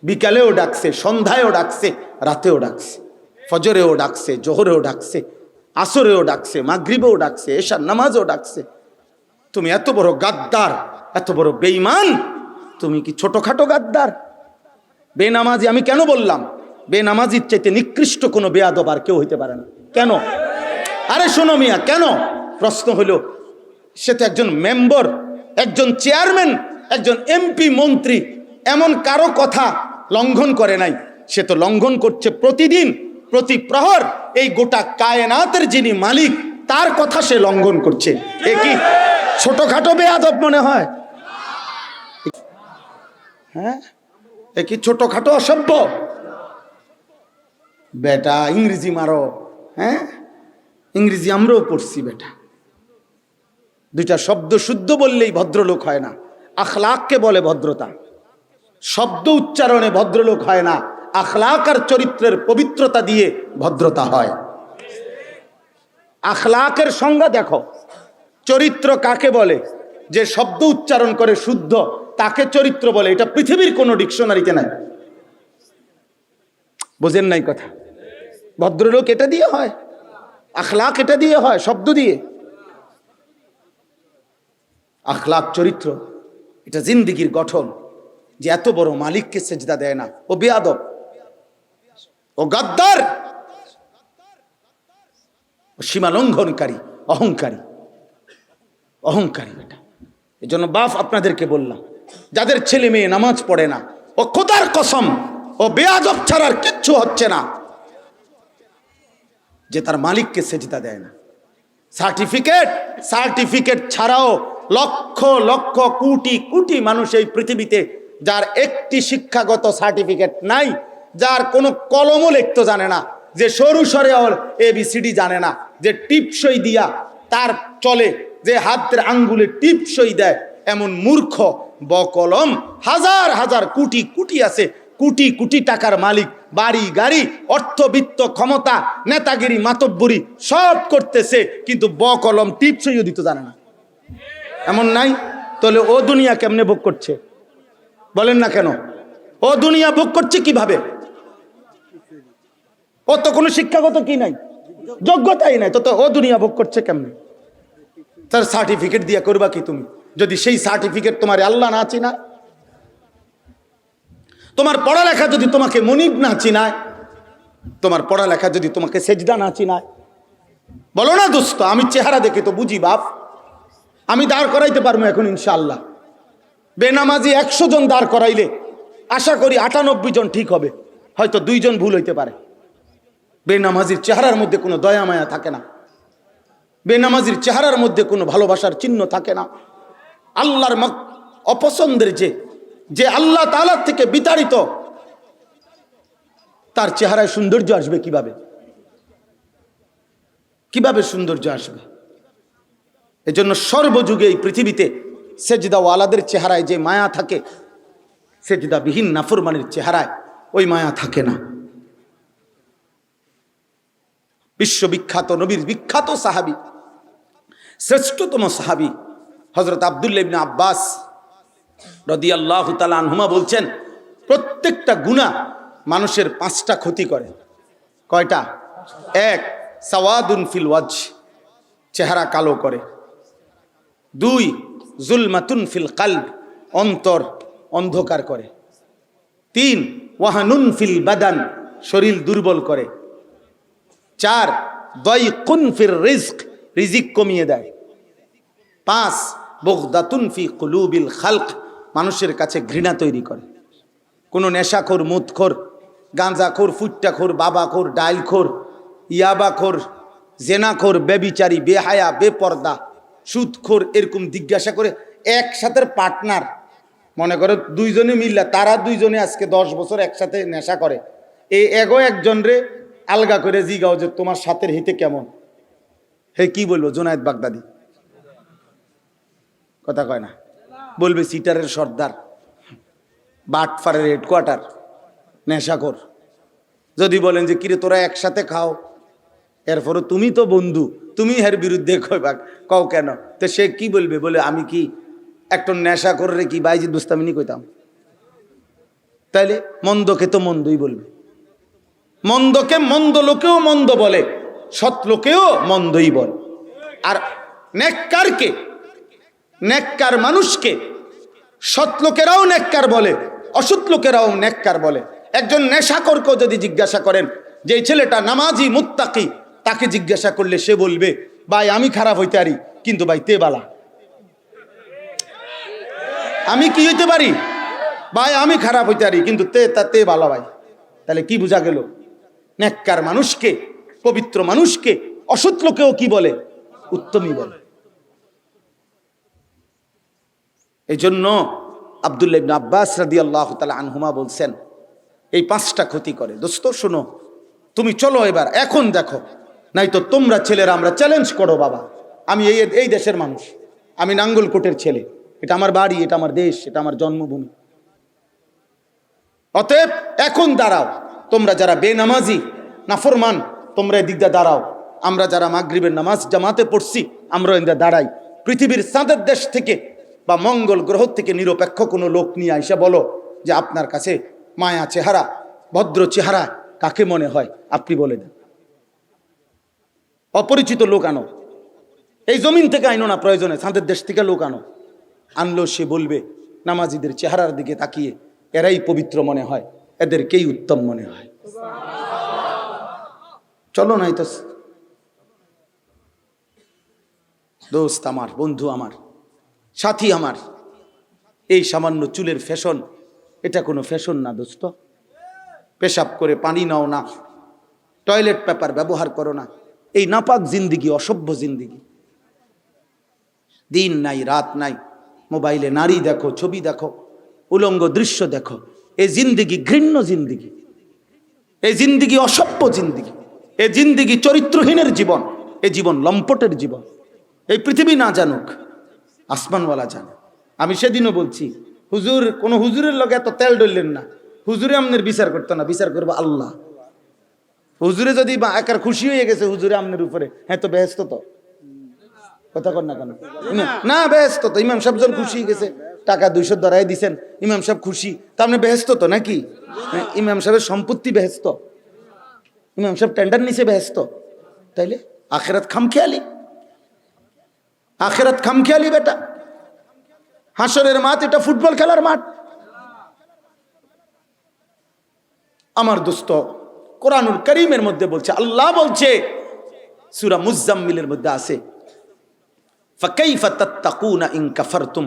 বিকালেও ডাকছে, সন্ধ্যায়ও ডাকছে, রাতেও ডাকছে, ফজরেও ডাকছে, জোহরেও ডাকছে, আসরেও ডাকছে, মাগরিবেও ডাকছে, এশার নামাজও ডাকছে। তুমি এত বড় গাদ্দার, এত বড় বেঈমান, তুমি কি ছোটখাটো গাদ্দার? বেনামাজি আমি কেন বললাম? বেনামাজির চাইতে নিকৃষ্ট কোনো বেয়াদব আর কেউ হইতে পারে না। কেন? আরে শোনো মিয়া, কেন? প্রশ্ন হলো, সে তো একজন মেম্বার, একজন চেয়ারম্যান, একজন এমপি, মন্ত্রী, এমন কারো কথা লঙ্ঘন করে নাই। সে তো লঙ্ঘন করছে প্রতিদিন। প্রতি প্রহর এই গোটা কায়নাতের যিনি মালিক তার কথা সে লঙ্ঘন করছে। এ কি ছোটখাটো বেয়াদব মনে হয়? হ্যাঁ, এ কি ছোটখাটো অসভ্য? বেটা ইংরেজি মারো। হ্যাঁ, ইংরেজি আমরাও পড়ছি বেটা। দুইটা শব্দ শুদ্ধ বললেই ভদ্রলোক হয় না। আখলাককে বলে ভদ্রতা। শব্দ উচ্চারণে ভদ্রলোক হয় না, আখলাক আর চরিত্রের পবিত্রতা দিয়ে ভদ্রতা হয়। আখলাকের সংজ্ঞা দেখো, চরিত্র কাকে বলে? যে শব্দ উচ্চারণ করে শুদ্ধ তাকে চরিত্র বলে। এটা পৃথিবীর কোনো ডিকশনারিতে নাই। বোঝেন নাই কথা? ভদ্রলোক এটা দিয়ে হয়, আখলাক এটা দিয়ে হয়, শব্দ দিয়ে। আখলাক চরিত্র এটা জিন্দিগির গঠন। যে এত বড় মালিককে সেজদা দেয় না, ও বেয়াদব, ও গাদ্দার, ও সীমা লঙ্ঘনকারী, অহংকারী। অহংকারী বেটা। এই জন্য বাপ আপনাদেরকে বললাম, যাদের ছেলে মেয়ে নামাজ পড়ে না, ও খোদার কসম ও বেয়াদব ছাড়ার কিচ্ছু হচ্ছে না যে তার মালিককে সেজদা দেয় না। সার্টিফিকেট ছাড়াও লক্ষ লক্ষ কোটি কোটি মানুষ এই পৃথিবীতে যার একটি শিক্ষাগত সার্টিফিকেট নাই, যার কোনো কলমও লিখতে জানে না, যে সরু সরে ABCD জানে না, যে টিপসই দিয়া তার চলে, যে হাতের আঙ্গুলে টিপসই দেয়, এমন মূর্খ বকলম হাজার হাজার কোটি কোটি আছে। কোটি কোটি টাকার মালিক, বাড়ি গাড়ি, অর্থবিত্ত, ক্ষমতা, নেতাগিরি, মাতব্বরি সব করতেছে, কিন্তু বকলম টিপসইও দিতে জানে না। এমন নাই? তাহলে ও দুনিয়া কেমনে ভোগ করছে বলেন না কেন? ও দুনিয়া ভোগ করছে কিভাবে? ও তো কোনো শিক্ষাগত কি নাই, যোগ্যতাই নাই, তো ও দুনিয়া ভোগ করছে কেমনে? তার সার্টিফিকেট দিয়া করবা কি তুমি, যদি সেই সার্টিফিকেট তোমার আল্লাহ না চিনায়? তোমার পড়ালেখা যদি তোমাকে মনিব না চিনায়, তোমার পড়ালেখা যদি তোমাকে সেজদা না চিনায়, বলো না দোস্ত আমি চেহারা দেখে তো বুঝি বাপ, আমি দাঁড় করাইতে পারবো এখন ইনশাআল্লাহ। বেনামাজি 100 জন দাঁড় করাইলে আশা করি 98 জন ঠিক হবে, হয়তো 2 জন ভুল হইতে পারে। বেনামাজির চেহারার মধ্যে কোনো দয়া মায়া থাকে না, বেনামাজির চেহারার মধ্যে কোনো ভালোবাসার চিহ্ন থাকে না। আল্লাহর অপছন্দের যে আল্লাহ তাআলার থেকে বিতাড়িত, তার চেহারায় সৌন্দর্য আসবে কিভাবে? কিভাবে সৌন্দর্য আসবে? এজন্য সর্বযুগে এই পৃথিবীতে সেজদাওয়ালাদের চেহারায় যে মায়া থাকে, সেজদাবিহীন নাফরমানের চেহারায় ওই মায়া থাকে না। বিশ্ববিখ্যাত নবীর বিখ্যাত সাহাবী, শ্রেষ্ঠতম সাহাবী হযরত আব্দুল্লাহ ইবনে আব্বাস রাদিয়াল্লাহু তাআলা আনহুমা বলছেন, প্রত্যেকটা গুনাহ মানুষের 5টা ক্ষতি করে। কয়টা? 1, সাওয়াদুন ফিল ওয়াজ, চেহারা কালো করে। 2, জুলমাতুন ফিল কলব, অন্তর অন্ধকার করে। 3, ওয়াহানুন ফিল বাদান, শরীর দুর্বল করে। 4, দায়কুন ফির রিজক, রিজিক কমিয়ে দেয়। 5, বুগদাতুন ফি কুলুবিল খালক, মানুষের কাছে ঘৃণা তৈরি করে। কোনো নেশাখোর, মুদখোর, গাঁজাখোর, ফুট্টাখোর, বাবাখোর, ডাইলখোর, ইয়াবাখোর, জেনাখোর, বেবিচারী, বেহায়া, বেপর্দা, সুদখোর, এরকম জিজ্ঞাসা করে একসাথে পার্টনার, মনে করো 2 জনে মিললা, তারা 2 জনে আজকে 10 বছর একসাথে নেশা করে, এই এগো একজন রে আলগা করে জিগাও যে তোমার সাথের হিতে কেমন? হে কি বলবো? জুনায়েদ বাগদাদি কথা কয় না, বলবে সিটারের সর্দার, বাটফারের হেডকোয়ার্টার, নেশাখোর। যদি বলেন যে কিরে তোরা একসাথে খাও, এরপরও তুমি তো বন্ধু, তুমি এর বিরুদ্ধে কও কেন? তো সে কি বলবে? বলে আমি কি একটা নেশাখোর রে কি বাইজিদ বুস্তামিনী কইতাম? তাইলে মন্দকে তো মন্দই বলবে, মন্দকে মন্দ লোকেও মন্দ বলে, সৎ লোকেও মন্দই বলে। আর নেককারকে, নেককার মানুষকে সৎ লোকেরাও নেককার বলে, অসৎ লোকেরাও নেককার বলে। একজন নেশাখোরকেও যদি জিজ্ঞাসা করেন যে এই ছেলেটা নামাজি মুত্তাকি, তাকে জিজ্ঞাসা করলে সে বলবে ভাই আমি খারাপ হইতে পারি, কিন্তু ভাই তে বালা। আমি কি হইতে পারি ভাই? আমি খারাপ হইতে পারি, কিন্তু তে বালা ভাই। তাহলে কি বোঝা গেল? নেককার মানুষকে, পবিত্র মানুষকে অসৎ লোকেও কি বলে? উত্তমই বলে। এই জন্য আব্দুল্লাহ ইবনে আব্বাস রাদিয়াল্লাহু তাআলা আনহুমা বলছেন, এই 5টা ক্ষতি করে। দোস্ত শোনো, তুমি চলো এবার, এখন দেখো, নাই তো তোমরা ছেলেরা আমরা চ্যালেঞ্জ করো। বাবা, আমি এই দেশের মানুষ, আমি নাঙ্গলকোটের ছেলে, এটা আমার বাড়ি, এটা আমার দেশ, এটা আমার জন্মভূমি। অতএব এখন দাঁড়াও, তোমরা যারা বেনামাজি নাফরমান, তোমরা এদিক দিয়ে দাঁড়াও। আমরা যারা মাগরিবের নামাজ জামাতে পড়ছি, আমরা এদিকে দাঁড়াই। পৃথিবীর চাঁদের দেশ থেকে বা মঙ্গল গ্রহ থেকে নিরপেক্ষ কোনো লোক নিয়ে আইসা বলো যে আপনার কাছে মায়া চেহারা, ভদ্র চেহারা কাকে মনে হয়, আপনি বলে দেন। অপরিচিত লোক আনো, এই জমিন থেকে আইনো না, প্রয়োজনে চাঁদের দেশ থেকে লোক আনো, আনলো সে বলবে নামাজিদের চেহারার দিকে তাকিয়ে এরাই পবিত্র মনে হয়, এদেরকেই উত্তম মনে হয়। চলো নাই তো দোস্ত আমার, বন্ধু আমার, সাথী আমার, এই সামান্য চুলের ফ্যাশন, এটা কোনো ফ্যাশন না দোস্ত। পেশাব করে পানি নাও না, টয়লেট পেপার ব্যবহার করো না, এই নাপাক জিন্দিগি, অসভ্য জিন্দিগি। দিন নাই রাত নাই, মোবাইলে নারী দেখো, ছবি দেখো, উলঙ্গ দৃশ্য দেখো। এই জিন্দিগি ঘৃণ্য জিন্দিগি, এই জিন্দিগি অসভ্য জিন্দিগি, এই জিন্দিগি চরিত্রহীনের জীবন, এই জীবন লম্পটের জীবন। এই পৃথিবী না জানুক, আসমানওয়ালা জানে। আমি সেদিনও বলছি, হুজুর, কোন হুজুরের লগে এত তেল ডললেন না, হুজুরে আমনের বিচার করতো না, বিচার করবো আল্লাহ। হুজুরে যদি একার খুশি হয়ে গেছে হুজুরে আমনের উপরে, হ্যাঁ তো বেহেস্ত তো, কথা কর না কেন? না বেহেস্ত তো, ইমাম সাহেব যখন খুশি হয়ে গেছে, টাকা 200 ধরাই দিছেন, ইমাম সাহেব খুশি, তা আপনি বেহেস্ত তো নাকি? ইমাম সাহেবের সম্পত্তি বেহেস্ত, ইমাম সাহেব টেন্ডার নিচে বেহেস্ত, তাইলে আখেরাত খামখেয়ালি, আখেরাত খামখেয়ালি বেটা। হাসরের মাঠ এটা ফুটবল খেলার মাঠ। আমার দোস্ত, কোরআনুল কারীমের মধ্যে বলছে, আল্লাহ বলছে সূরা মুজাম্মিলের মধ্যে আছে, ফাকাইফা তাত্তাকুনা ইন কাফারতুম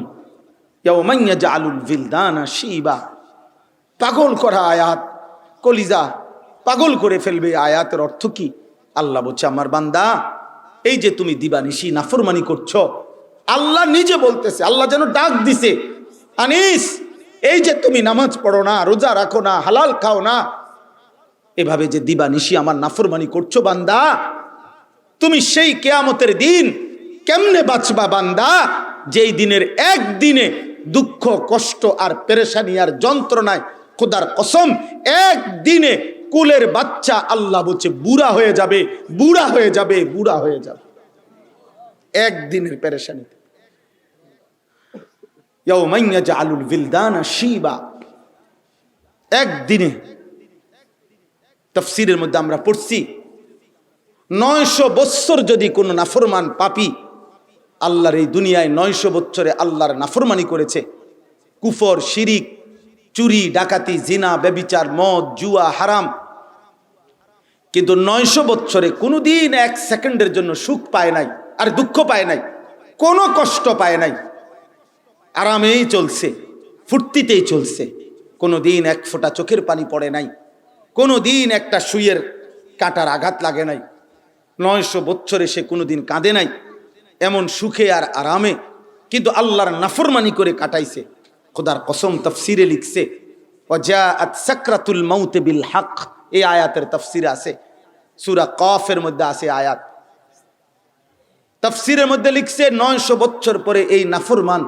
ইয়াওমান ইয়াজআলুল বিলদানা শিবা। পাগল করা আয়াত, কলিজা পাগল করে ফেলবে। আয়াতের অর্থ কি? আল্লাহ বলছে, আমার বান্দা, এই যে তুমি দিবানিশি নাফরমানি করছো, আল্লাহ নিজে বলতেছে, আল্লাহ যেন ডাক দিছে, আনিস, এই যে তুমি নামাজ পড়ো না, রোজা রাখো না, হালাল খাও না, এভাবে যে দিবানিশি আমার নাফরমানি করছো বান্দা, তুমি সেই কিয়ামতের দিন কেমনে বাঁচবা বান্দা, যেই দিনের একদিনে দুঃখ কষ্ট আর পেরেশানি আর যন্ত্রণায়, খোদার কসম, একদিনে কুলের বাচ্চা আল্লাহ বলছে বুড়া হয়ে যাবে, বুড়া হয়ে যাবে, বুড়া হয়ে যাবে একদিনের পেরেশানিতে। ইয়াওমান ইয়াজআলুল বিলদানা শিবা, একদিনে। তাফসীরের মধ্যে আমরা পড়ছি, 900 বছর যদি কোনো নাফরমান পাপী আল্লাহর এই দুনিয়ায় 900 বছরে আল্লাহর নাফরমানি করেছে, কুফর, শিরিক, চুরি, ডাকাতি, জিনা, ব্যভিচার, মদ, জুয়া, হারাম, কিন্তু 900 বছরে কোনোদিন 1 সেকেন্ডের জন্য সুখ পায় নাই, আর দুঃখ পায় নাই, কোনো কষ্ট পায় নাই, আরামেই চলছে, ফুর্তিতেই চলছে, কোনোদিন 1 ফোঁটা চোখের পানি পড়ে নাই, কোনোদিন একটা সুইয়ের কাঁটার আঘাত লাগে নাই, 900 বছরে সে কোনোদিন কাঁদে নাই, এমন সুখে আর আরামে, কিন্তু আল্লাহর নাফরমানি করে কাটাইছে। খোদার কসম, তাফসিরে লিখছে, ওয়াজাআত সাকরাতুল মাউত বিল হক, এই আয়াতের তাফসিরে আছে, সূরা কফের মধ্যে আছে আয়াত। তাফসিরের মধ্যে লিখছে, 900 বছর পরে এই নাফরমান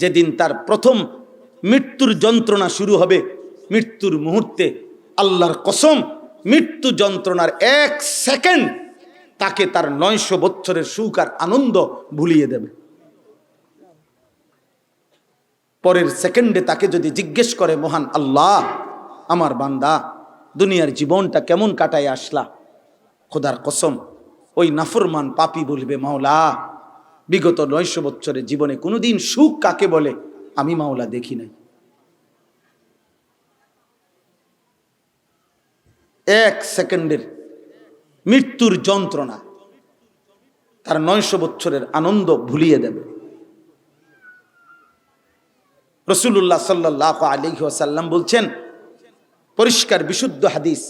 যেদিন তার প্রথম মৃত্যুর যন্ত্রণা শুরু হবে, মৃত্যুর মুহূর্তে আল্লাহর কসম, মৃত্যু যন্ত্রণার 1 সেকেন্ড তাকে তার 900 বছরের সুখ আর আনন্দ ভুলিয়ে দেবে। পরের সেকেন্ডে তাকে যদি জিজ্ঞেস করে, মহান আল্লাহ, আমার বান্দা দুনিয়ার জীবনটা কেমন কাটায় আসলা, খোদার কসম ওই নাফরমান পাপী বলবে, মাওলা, বিগত 900 বছরের জীবনে কোনোদিন সুখ কাকে বলে আমি মাওলা দেখি নাই। 1 সেকেন্ডের মৃত্যুর যন্ত্রণা তার 900 বছরের আনন্দ ভুলিয়ে দেবে। রাসূলুল্লাহ সাল্লাল্লাহু আলাইহি ওয়াসাল্লাম বলছেন, পরিষ্কার বিশুদ্ধ হাদিস,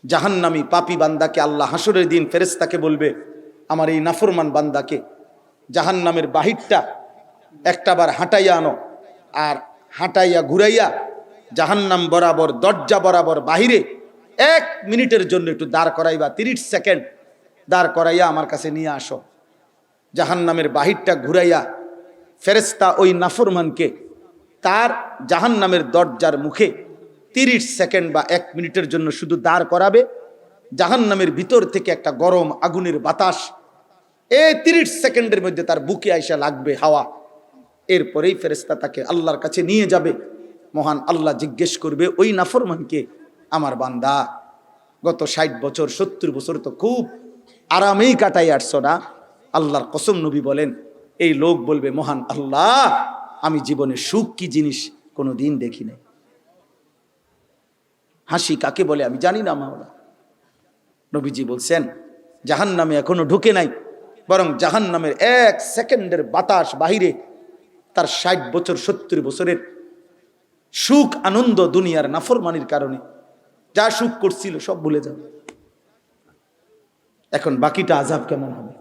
জাহান্নামী পাপী বান্দাকে আল্লাহ হাসরের দিন ফেরেশতাকে বলবে, আমার এই নাফরমান বান্দাকে জাহান্নামের বাহিরটা একটাবার হাঁটাইয়া আনো, আর হাঁটাইয়া ঘুরাইয়া জাহান্নাম বরাবর দরজা বরাবর বাহিরে 1 মিনিটের জন্য একটু দাঁড় করাইবা, 30 সেকেন্ড দাঁড় করাইয়া আমার কাছে নিয়ে আসো। জাহান্নামের বাহিরটা ঘুরাইয়া ফেরেশতা ওই নাফরমানকে তার জাহান্নামের দরজার মুখে 30 সেকেন্ড বা 1 মিনিটের জন্য শুধু দাঁড় করাবে। জাহান্নামের ভিতর থেকে একটা গরম আগুনের বাতাস এই 30 সেকেন্ডের মধ্যে তার বুকে আইসা লাগবে হাওয়া। এরপরেই ফেরেশতা তাকে আল্লাহর কাছে নিয়ে যাবে। মহান আল্লাহ জিজ্ঞেস করবে ওই নাফরমানকে, আমার বান্দা গত 60 বছর 70 বছর তো খুব আরামেই কাটাই আসছো না? আল্লাহর কসম নবী বলেন, এই লোক বলবে, মহান আল্লাহ, আমি জীবনে সুখ কি জিনিস কোনোদিন দেখি নাই। হাসি কাকে বলে আমি জানি না মাওলা। নবীজি বলছেন, জাহান্নামে এখনো ঢুকে নাই, বরং জাহান্নামের 1 সেকেন্ডের বাতাস বাহিরে তার 60 বছর 70 বছরের সুখ আনন্দ দুনিয়ার নাফরমানির কারণে যা সুখ করছিল সব ভুলে যাবে। এখন বাকিটা আযাব কেমন হবে?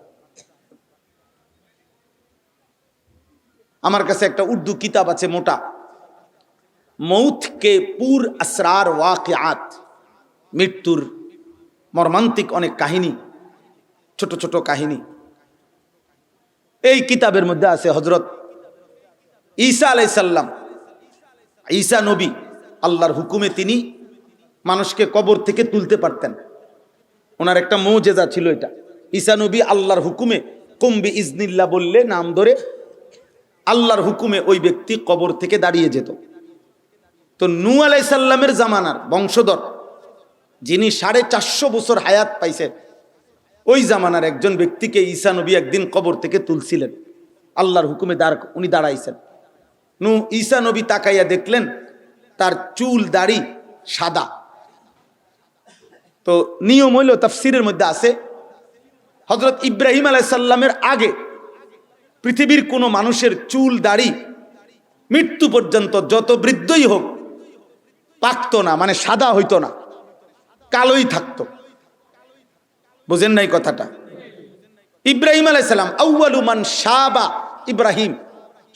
আমার কাছে একটা উর্দু কিতাব আছে মোটা, মৌত কে পুর আসরার ওয়াকিআত, মৃত্যুর মর্মান্তিক অনেক কাহিনী, ছোট ছোট কাহিনী। এই কিতাবের মধ্যে আছে হযরত ঈসা আলাইহিস সালাম, ঈসা নবী, আল্লাহর হুকুমে তিনি মানুষকে কবর থেকে তুলতে পারতেন। ওনার একটা মুজিজা ছিল এটা। ঈসা নবী আল্লাহর হুকুমে কুম বিইজনিল্লাহ বললে নাম ধরে আল্লাহর হুকুমে ওই ব্যক্তি কবর থেকে দাঁড়িয়ে যেত। তো নূহ আলাইহিস সালামের জামানার বংশধর যিনি 450 বছর হায়াত পাইছেন, ওই জামানার একজন ব্যক্তিকে ঈসা নবী একদিন কবর থেকে তুলছিলেন। আল্লাহর হুকুমে উনি দাঁড়াইছেন। ঈসা নবী তাকাইয়া দেখলেন তার চুল দাড়ি সাদা। তো নিয়ম হইল, তাফসীরের মধ্যে আছে, হযরত ইব্রাহিম আলাইহিস সালামের আগে পৃথিবীর কোনো মানুষের চুল দাড়ি মৃত্যু পর্যন্ত যত বৃদ্ধই হোক পাকতো না, মানে সাদা হইতো না, কালোই থাকতো। বুঝেন নাই কথাটা? ইব্রাহিম আলাইহিস সালাম আউয়ালু মান শাবা ইব্রাহিম,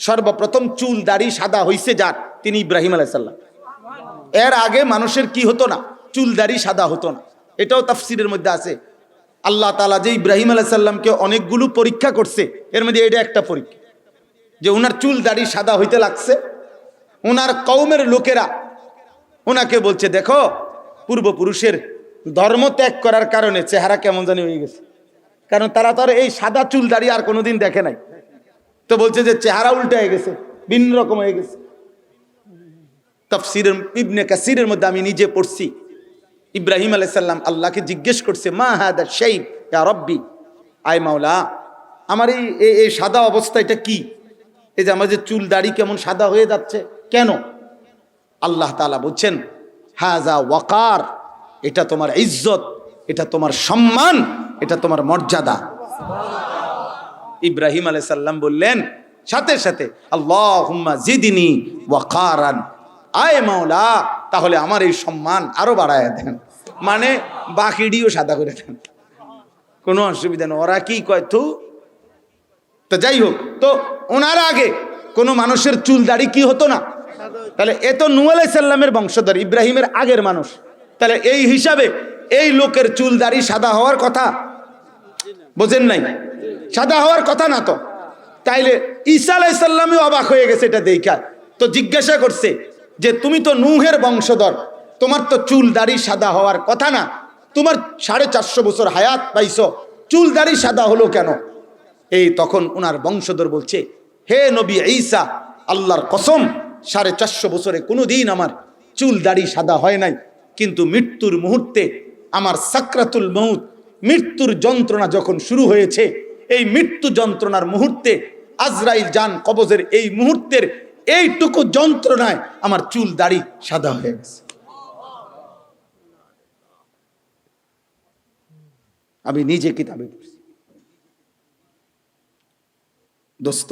সর্বপ্রথম চুল দাড়ি সাদা হইছে যার, তিনি ইব্রাহিম আলাইহিস সালাম। এর আগে মানুষের কি হতো না, চুল দাড়ি সাদা হতো না। এটাও তাফসীরের মধ্যে আছে। আল্লাহ তাআলা যে ইব্রাহিম আলাইহিস সালামকে অনেকগুলো পরীক্ষা করছে, এর মধ্যে এটা একটা পরীক্ষা, যে ওনার চুল দাড়ি সাদা হইতে লাগছে। ওনার কওমের লোকেরা ওনাকে বলছে, দেখো পূর্বপুরুষের ধর্ম ত্যাগ করার কারণে চেহারা কেমন জানি হয়ে গেছে, কারণ তারা তো আর এই সাদা চুল দাড়ি আর কোনোদিন দেখে নাই। তো বলছে যে চেহারা উল্টে হয়ে গেছে, ভিন্ন রকম হয়ে গেছে। তাফসীরের ইবনে কাসিরের মধ্যে আমি নিজে পড়ছি, ইব্রাহিম আলাইহিস সালাম আল্লাহকে জিজ্ঞেস করছে, মা হাদা শাইব ইয়া রাব্বি, আয় মাওলা, আমার এই সাদা অবস্থা এটা কি? এই যে আমার যে চুল দাড়ি কেমন সাদা হয়ে যাচ্ছে কেন? আল্লাহ তাআলা বলছেন, হাযা ওয়াকার, এটা তোমার ইজ্জত, এটা তোমার সম্মান, এটা তোমার মর্যাদা। ইব্রাহিম আলাইহিস সালাম বললেন সাথে সাথে, আল্লাহুম্মা জিদনি ওয়াকারান, আয় মাওলা, তাহলে আমার এই সম্মান আরো বাড়ায় দেন, মানে বাকিডিও সাদা করে দেন, কোনো অসুবিধা নেই। ওরা কি কয় তু, তো যাই হোক, তো ওনার আগে কোনো মানুষের চুল দাড়ি কি হতো না। তাহলে এ তো নূহ আলাইহিস সালামের বংশধর, ইব্রাহিমের আগের মানুষ। তাহলে এই হিসাবে এই লোকের চুল দাড়ি সাদা হওয়ার কথা, বোঝেন নাই? সাদা হওয়ার কথা না তো। তাইলে ঈসা আলাইহিস সালামও অবাক হয়ে গেছে এটা দেখা। তো জিজ্ঞাসা করছে যে তুমি তো নূহের বংশধর, তোমার তো চুল দাড়ি সাদা হওয়ার কথা না, তোমার 450 বছর হায়াত পাইছো, চুল দাড়ি সাদা হলো কেন? এই তখন ওনার বংশধর বলছে, হে নবী ঈসা, আল্লাহর কসম 450 বছরে কোনোদিন আমার চুল দাড়ি সাদা হয় নাই, কিন্তু মৃত্যুর মুহূর্তে আমার সাকরাতুল মউত, মৃত্যুর যন্ত্রণা যখন শুরু হয়েছে, এই মৃত্যু যন্ত্রণার মুহূর্তে, আজরাইল জান কবজের এই মুহূর্তের এইটুকু যন্ত্রণায় আমার চুল দাড়ি সাদা হয়ে গেছে। আমি নিজে কিতাবে পড়ছি। দোস্ত,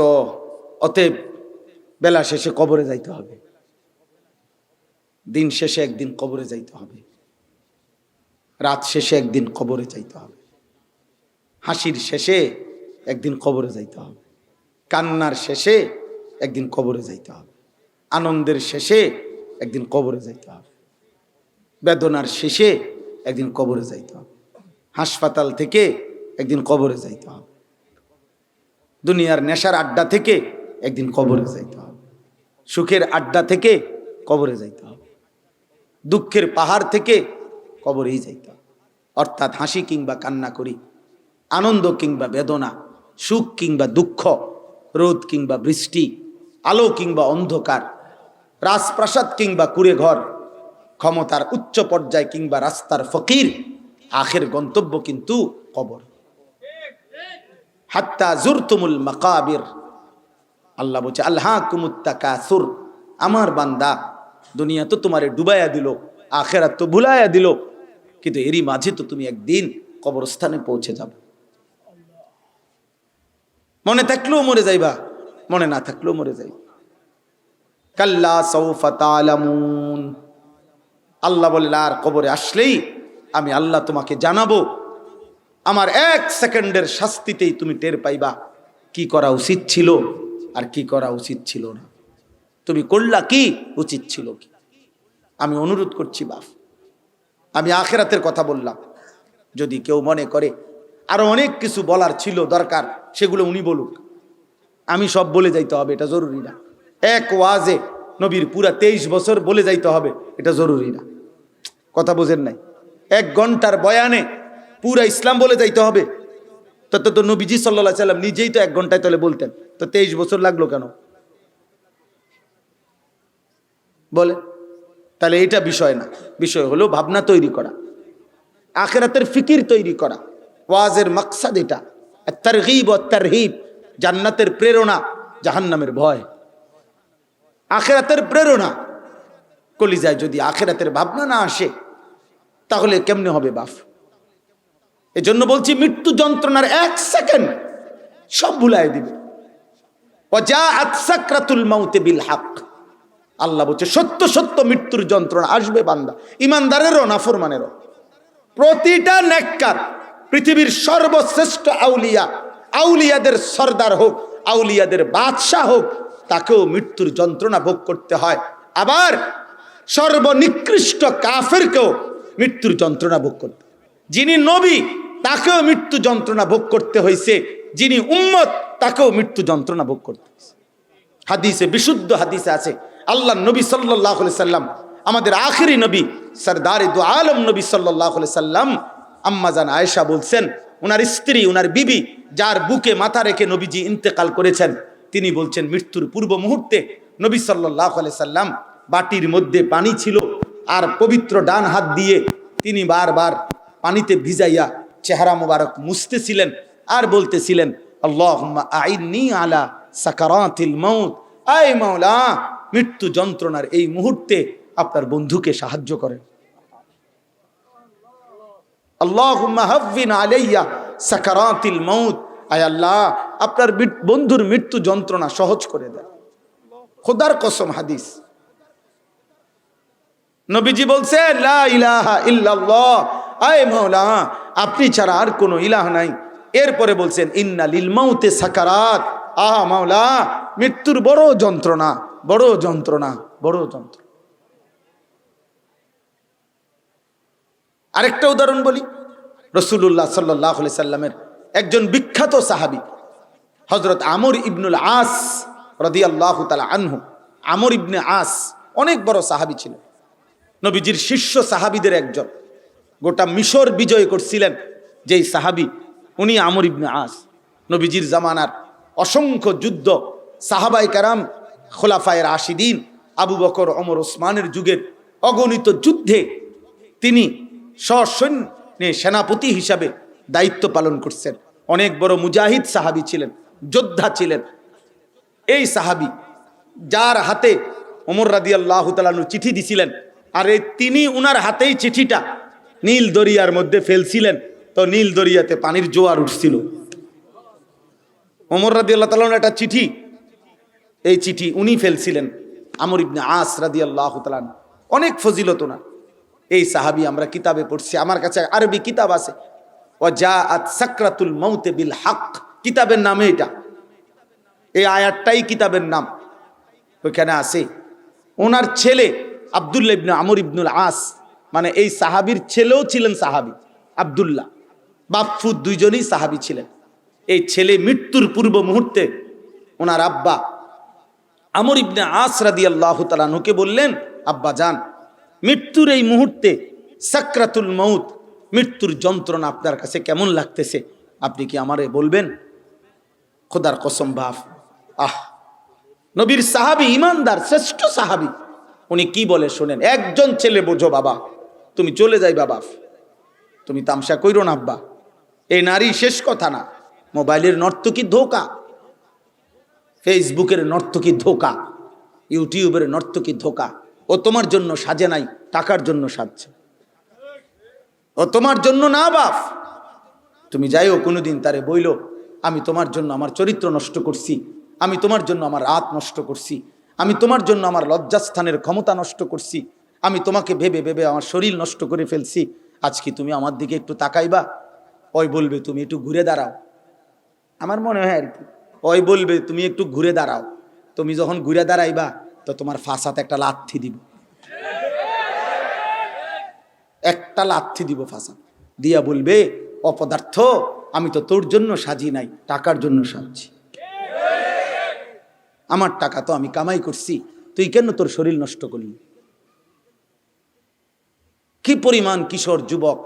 অতএব বেলা শেষে কবরে যাইতে হবে, দিন শেষে একদিন কবরে যাইতে হবে। রাত শেষে একদিন কবরে যাইতে হবে, হাসির শেষে একদিন কবরে যাইতে হবে, কান্নার শেষে একদিন কবরে যাইতে হবে, আনন্দের শেষে একদিন কবরে যাইতে হবে, বেদনার শেষে একদিন কবরে যাইতে হবে, হাসপাতাল থেকে একদিন কবরে যাইতে হবে, দুনিয়ার নেশার আড্ডা থেকে একদিন কবরে যাইতে হবে, সুখের আড্ডা থেকে কবরে যাইতে হবে, দুঃখের পাহাড় থেকে কবরেই যাইতে হবে। অর্থাৎ হাসি কিংবা কান্না করি, আনন্দ কিংবা বেদনা, সুখ কিংবা দুঃখ, রোদ কিংবা বৃষ্টি, আলো কিংবা অন্ধকার, রাজপ্রাসাদ কিংবা কুড়ে ঘর, ক্ষমতার উচ্চ পর্যায় কিংবা রাস্তার ফকির, আখের গন্তব্য কিন্তু কবর। হাত্তা জুরতুমুল মাকাবির, আল্লাহ বলছে আল্লাহকুমুত তাকাসুর, আমার বান্দা দুনিয়া তো তোমারে ডুবাইয়া দিল, আখেরাত তো ভুলাইয়া দিল, কিন্তু এরই মাঝে তো তুমি একদিন কবরস্থানে পৌঁছে যাবে। মনে থাকলেও মরে যাইবা, মনে না থাকলেও মরে যাইবা। কাল্লা সাউফা তা'লামুন, আল্লাহ বলে আর কবরে আসলেই আমি আল্লাহ তোমাকে জানাবো, আমার এক সেকেন্ডের শাস্তিতেই তুমি টের পাইবা কি করা উচিত ছিল আর কি করা উচিত ছিল না, তুমি করলা কি, উচিত ছিল কি। আমি অনুরোধ করছি বাপ, আমি আখেরাতের কথা বললাম, যদি কেউ মনে করে আরো অনেক কিছু বলার ছিল দরকার, সেগুলো উনি বলুক, আমি সব বলে যাইতে হবে এটা জরুরি না। এক ওয়াজে নবীর পুরা 23 বছর বলে যাইতে হবে এটা জরুরি না। কথা বোঝেন নাই? 1 ঘন্টার বয়ানে পুরা ইসলাম বলে যাইতে হবে, তো নবীজি সাল্লাল্লাহু আলাইহি সাল্লাম নিজেই তো 1 ঘন্টায় তাহলে বলতেন, তো 23 বছর লাগলো কেন বলে? তাহলে এটা বিষয় না, বিষয় হলো ভাবনা তৈরি করা, আখিরাতের ফিকির তৈরি করা। ওয়াজের মাকসাদ এটা, তারগীব ও তারহিব, জান্নাতের প্রেরণা, জাহান্নামের ভয়। আখিরাতের প্রেরণা কলিজায় যদি আখিরাতের ভাবনা না আসে তাহলে কেমনে হবে বাপ? এজন্য বলছি মৃত্যু যন্ত্রণার 1 সেকেন্ড সব ভুলাই দিবে। ওয়াজাআত সাকরাতুল মাউতি বিল হক, আল্লাহ বলছে সত্য সত্য মৃত্যুর যন্ত্রণা আসবে বান্দা, ইমানদারেরও নাফরমানেরও। প্রতিটা নেককার, পৃথিবীর সর্বশ্রেষ্ঠ আউলিয়া, আউলিয়াদের সর্দার হোক, আউলিয়াদের বাদশাহ হোক, তাকেও মৃত্যুর যন্ত্রণা ভোগ করতে হয়। আবার সর্বনিকৃষ্ট কাফেরকেও মৃত্যুর যন্ত্রণা ভোগ করতে, যিনি নবী তাকেও মৃত্যু যন্ত্রণা ভোগ করতে হয়েছে, যিনি উম্মত তাকেও মৃত্যু যন্ত্রণা ভোগ করতে হয়েছে। হাদিসে, বিশুদ্ধ হাদিসে আছে, আল্লাহ নবী সাল্লাল্লাহু আলাইহি সাল্লাম, আমাদের আখেরি নবী সরদারে দু আলম নবী সাল্লাল্লাহু আলাইহি সাল্লাম, আম্মা জান আয়েশা বলছেন, ওনার স্ত্রী, ওনার বিবি, যার বুকে মাথা রেখে নবীজি ইন্তেকাল করেছেন, তিনি বলছেন মৃত্যুর পূর্ব মুহূর্তে নবী সাল্লাল্লাহু আলাইহি সাল্লাম বাটির মধ্যে পানি ছিল, আর পবিত্র ডান হাত দিয়ে তিনি বারবার পানিতে ভিজাইয়া চেহারা মোবারক মুছতেছিলেন আর বলতেছিলেন, আল্লাহুম্মা আইন্নি আলা সাকারাতিল মাউত, আয় মাওলা মৃত্যু যন্ত্রণার এই মুহূর্তে আপনার বন্ধুকে সাহায্য করেন। আল্লাহুম্মা হাফিন আলাইয়া সাকারাতিল মাউত, আয় আল্লাহ আপনার বন্ধুর মৃত্যু যন্ত্রণা সহজ করে দেন। খোদার কসম হাদিস, নবীজি বলছে লা ইলাহা ইল্লাল্লাহ, আয় মাওলা আপনি ছাড়া আর কোনো ইলাহ নাই। এরপরে বলছেন ইন্না লিল মাউতে সাকারাত, আহা মাওলা মৃত্যুর বড় যন্ত্রণা, বড় যন্ত্রণা, বড় যন্ত্রণা। আরেকটা উদাহরণ বলি, রাসূলুল্লাহ সাল্লাল্লাহু আলাইহি সাল্লামের একজন বিখ্যাত সাহাবী হযরত আমর ইবনুল আস রাদিয়াল্লাহু তাআলা আনহু। আমর ইবনে আস অনেক বড় সাহাবী ছিলেন, নবীজির শিষ্য সাহাবীদের একজন, গোটা মিশর বিজয় করছিলেন যেই সাহাবী, উনি আমর ইবনে আস। নবীজির জামানার অসংখ্য যুদ্ধ, সাহাবায়ে কেরাম, খোলাফায়ে রাশিদিন, আবু বকর, ওমর, ওসমানের যুগের অগণিত যুদ্ধে তিনি সসৈন্যে সেনাপতি হিসাবে দায়িত্ব পালন করছেন। অনেক বড় মুজাহিদ সাহাবী ছিলেন, যোদ্ধা ছিলেন। এই সাহাবী যার হাতে ওমর রাদিয়াল্লাহু তাআলা আনহু চিঠি দিছিলেন, আর তিনি উনার হাতেই চিঠিটা নীল দরিয়ার মধ্যে ফেলছিলেন, তো নীল দরিয়াতে পানির জোয়ার উঠছিল। ওমর রাদিয়াল্লাহু তাআলা একটা চিঠি, এই চিঠি উনি ফেলছিলেন, আমর ইবনে আস রাদিয়াল্লাহু তাআলা, অনেক ফজিলত না। এই সাহাবী আমরা কিতাবে পড়ছি, আমার কাছে আরবি কিতাব আছে, ওয়াজাআত সাকরাতুল মাউত বিল হক, কিতাবের নামে এটা, এই আয়াতটাই কিতাবের নাম, ওইখানে আছে। ওনার ছেলে আব্দুল্লাহ ইবনে আমর ইবনুল আস, মানে এই সাহাবীর ছেলেও ছিলেন সাহাবী, আব্দুল্লাহ বাপ্পু দুইজনই সাহাবী ছিলেন। এই ছেলে মৃত্যুর পূর্ব মুহূর্তে ওনার আব্বা আমর ইবনে আস রাদিয়াল্লাহু তাআলা আনহুকে বললেন, আব্বা জান, মৃত্যুর এই মুহূর্তে সাকরাতুল মউত, মৃত্যুর যন্ত্রণা আপনার কাছে কেমন লাগতেছে, আপনি কি আমারে বলবেন? খোদার কসম বাপ, নবীর সাহাবী, ইমানদার শ্রেষ্ঠ সাহাবী, উনি কি বলে শোনেন। একজন ছেলে বোঝো বাবা, তুমি চলে যাই বাবা, তুমি তামসা কইরো না আব্বা, এই নারী শেষ কথা না, মোবাইলের নর্তকী ধোকা, ফেসবুকের নর্তকী ধোকা, ইউটিউবের নর্তকী ধোকা। ও তোমার জন্য সাজে নাই, টাকার জন্য সাজছে, ও তোমার জন্য না বাপ। তুমি যাইও, কোনোদিন তারে বইলো আমি তোমার জন্য আমার চরিত্র নষ্ট করছি, আমি তোমার জন্য আমার রাত নষ্ট করছি, আমি তোমার জন্য আমার লজ্জাস্থানের ক্ষমতা নষ্ট করছি, আমি তোমাকে ভেবে ভেবে আমার শরীর নষ্ট করে ফেলছি, আজকে তুমি আমার দিকে একটু তাকাইবা? ওই বলবে তুমি একটু ঘুরে দাঁড়াও, আমার মনে হয় আর কি, ওই বলবে তুমি একটু ঘুরে দাঁড়াও, তুমি যখন ঘুরে দাঁড়াইবা তো তোমার ফাঁসাতে একটা লাথি দিব, একটা লাথি দিব ফাঁসা দিয়া, বলবে অপদার্থ, আমি তো তোর জন্য সাজি নাই, টাকার জন্য সাজছি, আমার টাকা তো আমি কামাই করছি, তুই কেন তোর শরীর নষ্ট করলি? কি পরিমাণ কিশোর যুবক,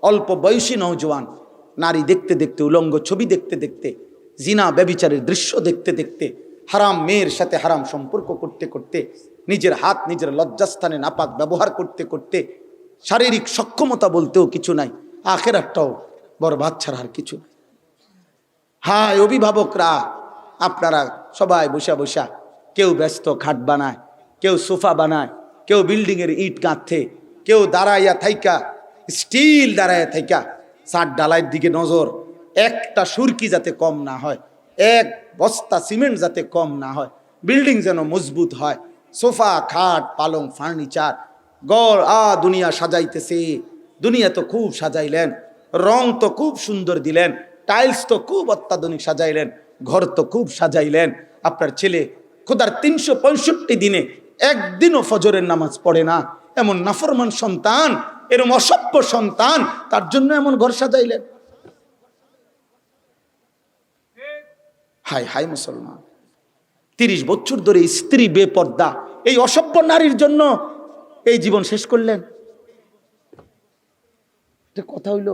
অল্প বয়সী নওজোয়ান নারী দেখতে দেখতে, উলঙ্গ ছবি দেখতে দেখতে, জিনা ব্যভিচারের দৃশ্য দেখতে দেখতে, হারাম মেয়ের সাথে হারাম সম্পর্ক করতে করতে, নিজের হাত নিজের লজ্জাস্থানে নাপাক ব্যবহার করতে করতে, শারীরিক সক্ষমতা বলতেও কিছু নাই, আখেরাতটাও বরবাদ ছাড়া আর কিছু নাই। হায় অভিভাবকরা, আপনারা সবাই বসা বসা, কেউ ব্যস্ত খাট বানায়, কেউ সোফা বানায়, কেউ বিল্ডিংয়ের ইট গাঁথে, কেউ দাঁড়াইয়া থাইকা, স্টিল দাঁড়াইয়া থাইকা ছাদ ডালাইয়ের দিকে নজর, একটা সুরকি যাতে কম না হয়, এক বস্তা সিমেন্ট যাতে কম না হয়, বিল্ডিং যেন মজবুত হয়, সোফা খাট পালং ফার্নিচার গড় দুনিয়া সাজাইতেছে। দুনিয়া তো খুব সাজাইলেন, রং তো খুব সুন্দর দিলেন, টাইলস তো খুব অত্যাধুনিক সাজাইলেন, ঘর তো খুব সাজাইলেন। আপনার ছেলে খোদার 365 দিনে একদিনও ফজরের নামাজ পড়ে না, এমন নাফরমান সন্তান, এরম অসভ্য সন্তান, তার জন্য এমন ঘর সাজাইলেন। হায় হায় মুসলমান, 30 বছর ধরে স্ত্রী বেপর্দা, এই অসভ্য নারীর জন্য এই জীবন শেষ করলেন। কথা হইল,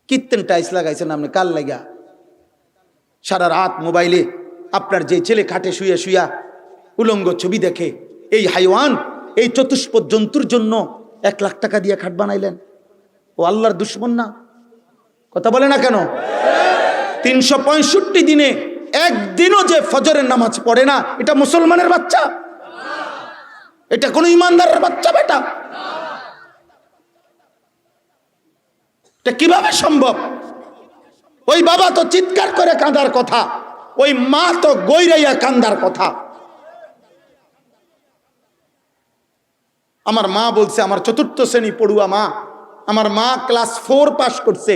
কীর্তেন টাইস লাগাইছেন আপনি কাল লাগা, সারা রাত মোবাইলে আপনার যে ছেলে খাটে শুয়ে শুয়া উলঙ্গ ছবি দেখে, এই হাইওয়ান, এই চতুষ্পদ জন্তুর জন্য 1 লাখ টাকা দিয়ে খাট বানাইলেন। ও আল্লাহর দুশ্মন না? কথা বলে না কেন? 365 দিনে একদিনও যে ফজরের নামাজ পড়ে না, এটা মুসলমানের বাচ্চা? এটা কোন ইমানদারের বাচ্চা বেটা? এটা কিভাবে সম্ভব? ওই বাবা তো চিৎকার করে কাঁদার কথা, ওই মা তো গৈরাইয়া কান্দার কথা। আমার মা বলছে, আমার 4th শ্রেণী পড়ুয়া মা, আমার মা ক্লাস 4 পাস করছে,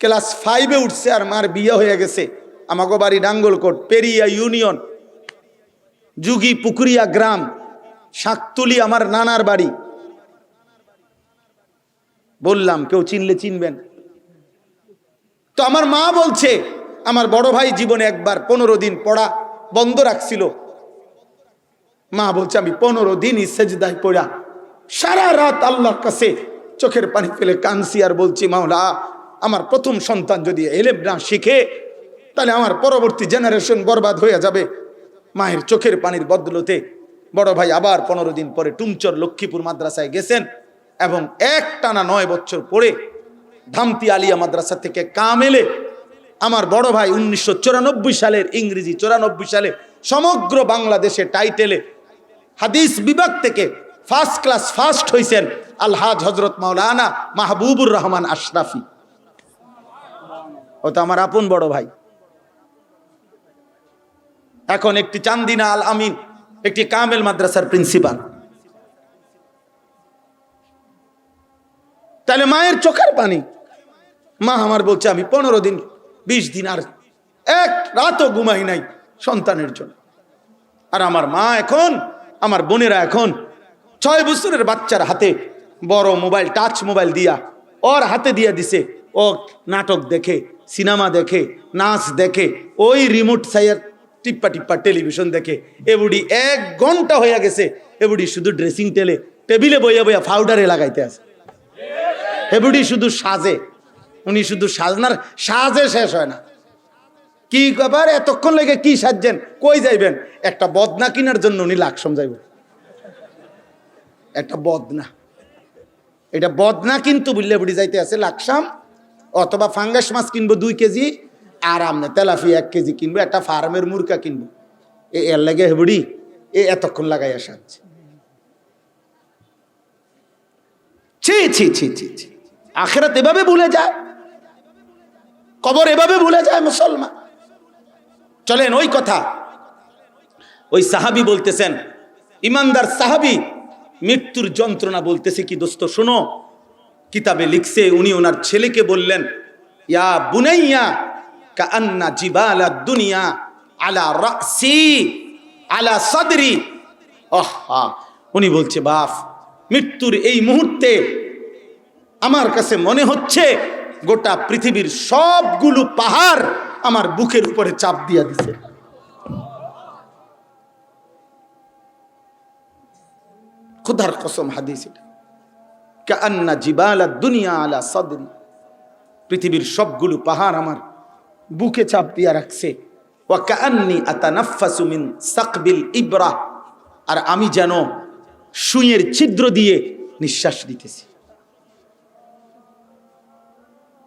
ক্লাস 5-এ উঠছে, আর মার বিয়ে হয়ে গেছে। আমাগো বাড়ি ডাঙ্গলকোট, পেরিয়া ইউনিয়ন, যুগি পুকুরিয়া গ্রাম, শাকতুলি আমার নানার বাড়ি। বললাম কেউ চিনলে চিনবেন। তো আমার মা বলছে, আমার বড় ভাই জীবনে একবার 15 দিন পড়া বন্ধ রাখছিল। মা বলছে আমি 15 দিনই সেজদায় পড়া সারা রাত আল্লাহর কাছে চোখের পানি ফেলে কাঁদছি, আর বলছি মাওলা, আমার প্রথম সন্তান যদি এলেম না শিখে, তাহলে আমার পরবর্তী জেনারেশন বরবাদ হয়ে যাবে। মায়ের চোখের পানির বদলতে বড় ভাই আবার 15 দিন পরে টুমচর লক্ষ্মীপুর মাদ্রাসায় গেছেন, এবং একটানা 9 বছর পরে ধামতি আলিয়া মাদ্রাসা থেকে কামেলে আমার বড় ভাই 1994 সালের, ইংরেজি 94 সালে সমগ্র বাংলাদেশে টাইটেলে হাদিস বিভাগ থেকে ফার্স্ট ক্লাস ফার্স্ট হয়েছেন আলহাজ হজরত মাওলানা মাহবুবুর রহমান আশরাফি। ও তো আমার আপন বড় ভাই। এখন একটি চান্দিনা আল আমিন, একটি কামেল মাদ্রাসার প্রিন্সিপাল। তাহলে মায়ের চোখের পানি। মা আমার বলছে আমি 15 দিন 20 দিন আর এক রাতও ঘুমাই নাই সন্তানের জন্য। আর আমার মা এখন, আমার বোনেরা এখন 6 বছরের বাচ্চার হাতে বড় মোবাইল, টাচ মোবাইল দিয়া ওর হাতে দিয়া দিছে। ও নাটক দেখে, সিনেমা দেখে, নাচ দেখে, ওই রিমোট সাইয়ার টিপ্পা টিপ্পা টেলিভিশন দেখে। এবুডি 1 ঘন্টা হয়ে গেছে, এবুডি শুধু ড্রেসিং টেবিলে বইয়া বইয়া পাউডারে লাগাইতে আছে। এবুডি শুধু সাজে, উনি শুধু সাজনার সাজে শেষ হয় না। কি ব্যাপার, এতক্ষণ লেগে কি সাজছেন, কই যাইবেন? একটা বদনা কিনার জন্য উনি লাকসম যাইব। একটা বদনা, এটা বদনা কিন্তু বুঝলে বুড়ি যাইতে আছে লাকসাম, অথবা ফাঙ্গাস মাছ কিনবো 2 কেজি, আর আমনে তেলাফি 1 কেজি কিনবো, একটা ফার্মের মুরগা কিনবো। এর লাগে বুড়ি এতক্ষণ লাগাই সাজছে। ছি ছি ছি ছি ছি, আখিরাত এভাবে ভুলে যায়, কবর এভাবে ভুলে যায় মুসলমান। চলেন ওই কথা, ওই সাহাবী বলতেছেন, ইমানদার সাহাবী মৃত্যুর যন্ত্রণা বলতেছে কি দোস্ত শোনো, কিতাবে লিখছে উনি ওনার ছেলেকে বললেন, ইয়া বুনাইয়া কাআন্না জিবালা দুনিয়া আলা রাসি আলা সাদরি। উনি বলছে বাপ, মৃত্যুর এই মুহূর্তে আমার কাছে মনে হচ্ছে গোটা পৃথিবীর সবগুলো পাহাড় আমার বুকের উপরে চাপ দিয়া দিছে। খুদার কসম হাদিস এটা, কাআন্না জিবালা দুনিয়া আলা সাদরি, পৃথিবীর সবগুলো পাহাড় আমার বুকে চাপ দিয়া রাখছে। ওয়া কাআন্নি আতানাফাসু মিন সাকবিল ইবরা, আর আমি যেন সুইয়ের ছিদ্র দিয়ে নিঃশ্বাস দিতেছি।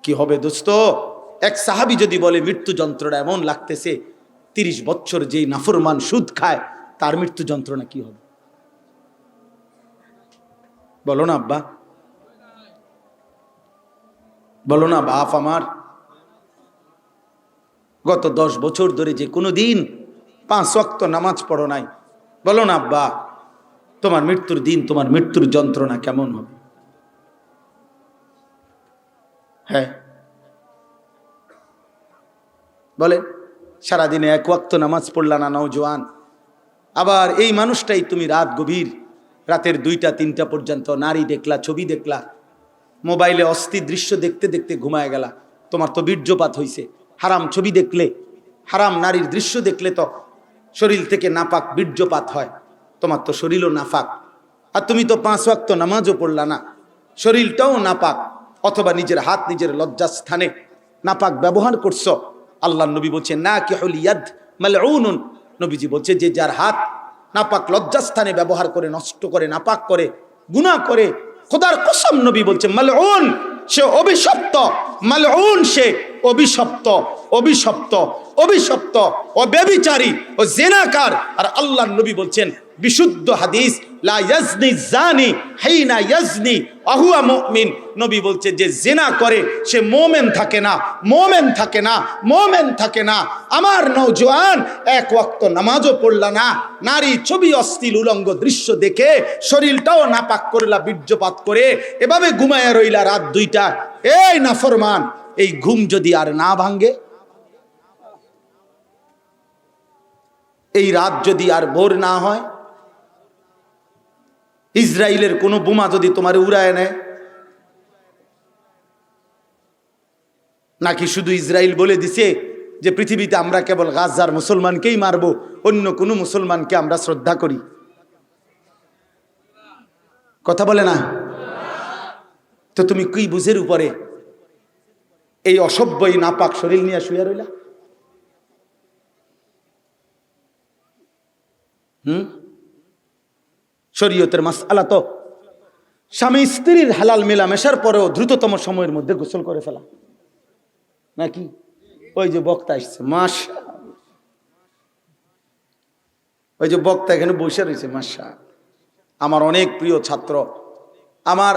কি হবে দোস্ত? এক সাহাবী যদি বলে মৃত্যু যন্ত্রণা এমন লাগতেছে, 30 বছর যেই নাফরমান সুদ খায় তার মৃত্যু যন্ত্রণা কি হবে? বলো না আব্বা, বলো না বাপ আমার। গত 10 বছর ধরে যে কোনো দিন 5 ওয়াক্ত নামাজ পড়ো নাই, বলো না আব্বা, তোমার মৃত্যুর দিন, তোমার মৃত্যুর যন্ত্রণা কেমন হবে? হ্যাঁ বলে, সারাদিনে 1 ওয়াক্ত নামাজ পড়লা না নওজোয়ান, আবার এই মানুষটাই তুমি রাত গভীর, রাতের 2টা 3টা পর্যন্ত নারী দেখলা, ছবি দেখলা, মোবাইলে অস্থির দৃশ্য দেখতে দেখতে ঘুমায় গেলা। তোমার তো বীর্যপাত হইছে। হারাম ছবি দেখলে, হারাম নারীর দৃশ্য দেখলে তো শরীর থেকে নাপাক বীর্যপাত হয়, তোমার তো শরীরও নাপাক। আর তুমি তো 5 ওয়াক্ত নামাজও পড়লা না, শরীরটাও নাপাক, অথবা নিজের হাত নিজের লজ্জাস্থানে নাপাক ব্যবহার করছো। আল্লাহ নবী বলছে নাকিহুল ইয়াদ মালউনুন, নবীজি বলছে যে যার হাত নাপাক লজ্জাস্থানে ব্যবহার করে, নষ্ট করে, নাপাক করে, গুনাহ করে, খোদার কসম নবী বলছে মালউন, সে অভিশপ্ত, মালউন সে অভিশপ্ত, অভিশপ্ত, অভিশপ্ত, ও ব্যভিচারী, ও জিনাকার। আর আল্লাহর নবী বলছেন বিশুদ্ধ হাদিস, লা ইয়াজনি জানি হাইনা ইয়াজনি ওয়া হুয়া মুমিন। নবী বলছে যে জিনা করে সে মুমিন থাকে না, মুমিন থাকে না, মুমিন থাকে না। আমার নওজোয়ান 1 ওয়াক্ত নামাজও পড়লা না, নারী ছবি অশ্লীল উলঙ্গ দৃশ্য দেখে শরীরটাও নাপাক করলা বীর্যপাত করে, এভাবে ঘুমায়া রইলা রাত 2টা। এই নাফরমান, এই ঘুম যদি আর না ভাঙ্গে, এই রাত যদি আর ভোর না হয়, ইসরায়েলের কোনো বোমা যদি তোমার উড়ায় নেয়, নাকি শুধু ইসরায়েল বলে দিছে যে পৃথিবীতে আমরা কেবল গাজার মুসলমানকেই মারবো, অন্য কোনো মুসলমানকে আমরা শ্রদ্ধা করি? কথা বলে না তো? তুমি কি বুঝের উপরে এই অসভ্য এই নাপাক শরীর নিয়ে শুয়ে রইলা? শরীয়তের মাসআলা তো স্বামী স্ত্রীর হালাল মেলামেশার পরেও দ্রুততম সময়ের মধ্যে গোসল করে ফেলা, নাকি? ওই যে বক্তা আসছে, মাশাআল্লাহ, ওই যে বক্তা এখানে বসে রয়েছে, মাশাআল্লাহ। আমার অনেক প্রিয় ছাত্র, আমার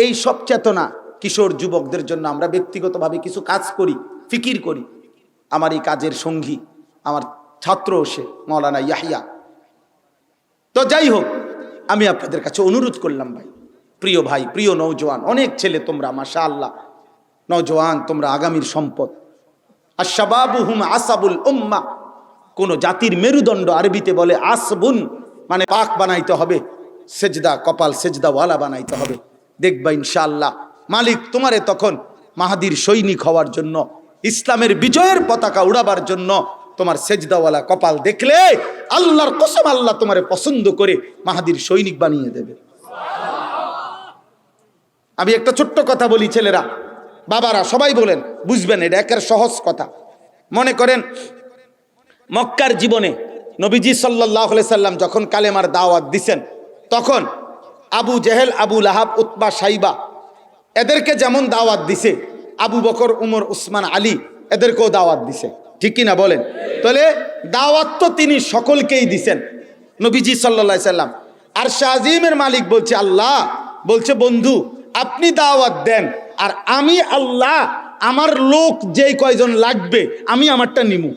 এই সব চেতনা কিশোর যুবকদের জন্য আমরা ব্যক্তিগতভাবে কিছু কাজ করি, ফিকির করি। আমার এই কাজের সঙ্গী আমার ছাত্র সে মাওলানা ইয়াহিয়া। তো যাই হোক, আমি আপনাদের কাছে অনুরোধ করলাম ভাই, প্রিয় ভাই, প্রিয় নওজোয়ান, অনেক ছেলে তোমরা, মাশাআল্লাহ, নওজোয়ান তোমরা আগামীর সম্পদ। আশ-শাবাবুহুম আসাবুল উম্মাহ, কোন জাতির মেরুদণ্ড, আরবিতে বলে আসবুন, মানে পাক বানাইতে হবে, সেজদা, কপাল সেজদাওয়ালা বানাইতে হবে। দেখবা ইনশাআল্লাহ মালিক তোমারে তখন মাহাদির সৈনিক হওয়ার জন্য, ইসলামের বিজয়ের পতাকা উড়াবার জন্য তোমার সেজদাওয়ালা কপাল দেখলে আল্লাহর কসম আল্লাহ তোমারে পছন্দ করে মাহাদির সৈনিক বানিয়ে দেবে। আমি একটা ছোট্ট কথা বলি, ছেলেরা, বাবারা সবাই বলেন, বুঝবেন, এটা একের সহজ কথা। মনে করেন মক্কার জীবনে নবীজি সাল্লাল্লাহু আলাইহি সাল্লাম যখন কালেমার দাওয়াত দিছেন, তখন আবু জেহেল, আবু লাহাব, উতবা, সাইবা এদেরকে যেমন দাওয়াত দিছে, আবু বকর, উমর, উসমান, আলী এদেরকেও দাওয়াত দিছে, ঠিক কিনা বলেন? তাহলে দাওয়াত তো তিনি সকলকেই দিছেন নবীজি সাল্লাল্লাহু আলাইহি সাল্লাম। আর শাহজিমের মালিক বলছে আল্লাহ, বলছে বন্ধু আপনি দাওয়াত দেন, আর আমি আল্লাহ আমার লোক যেই কয়জন লাগবে আমি আমারটা নিমু।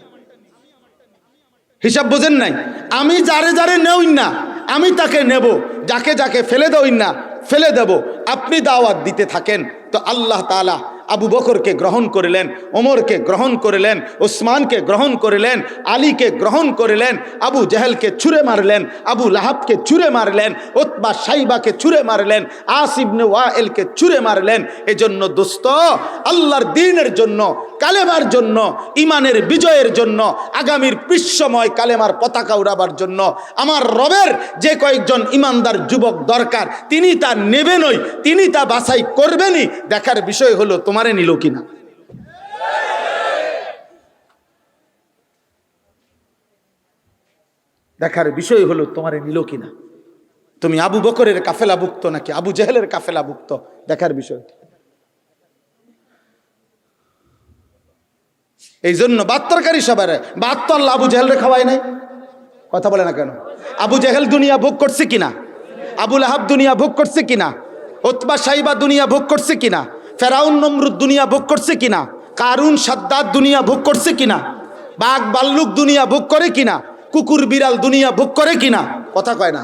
হিসাব বোঝেন নাই? আমি যারে যারে নেউই না আমি তাকে নেব, যাকে যাকে ফেলে দেউই না ফেলে দেব। আপনি দাওয়াত দিতে থাকেন। তো আল্লাহ তাআলা আবু বকরকে গ্রহণ করিলেন, ওমরকে গ্রহণ করিলেন, ওসমানকে গ্রহণ করিলেন, আলীকে গ্রহণ করিলেন, আবু জেহেলকে ছুঁড়ে মারলেন, আবু লাহাবকে ছুঁড়ে মারলেন, উতবা সাইবাকে ছুঁড়ে মারলেন, আস ইবনে ওয়াইলকে ছুঁড়ে মারলেন। এজন্য দোস্ত, আল্লাহর দ্বীনের জন্য, কালেমার জন্য, ইমানের বিজয়ের জন্য, আগামীর বিশ্বময় কালেমার পতাকা উড়াবার জন্য আমার রবের যে কয়েকজন ইমানদার যুবক দরকার, তিনি তা নেবেনই, তিনি তা বাছাই করবেনই। দেখার বিষয় হলো তোমারে নিল কিনা। দেখার বিষয় হলো তোমারে নিল কিনা। তুমি আবু বকরের কাফেলাভুক্ত নাকি আবু জেহেলের কাফেলাভুক্ত, দেখার বিষয়। এই জন্য বাত্তরকারী সবার বাত্তর আল্লাহ আবু জেহেলরে খাওয়ায় নাই। কথা বলে না কেন? আবু জেহেল দুনিয়া ভোগ করছে কিনা? আবু লাহাব দুনিয়া ভোগ করছে কিনা? উতবা সাইবা দুনিয়া ভোগ করছে কিনা? ফেরাউন নমরুদ দুনিয়া ভোগ করছে কিনা? কারুন সাদ্দাত দুনিয়া ভোগ করছে কিনা? বাঘ বাল্লুক দুনিয়া ভোগ করে কিনা? কুকুর বিড়াল দুনিয়া ভোগ করে কিনা? কথা কয় না।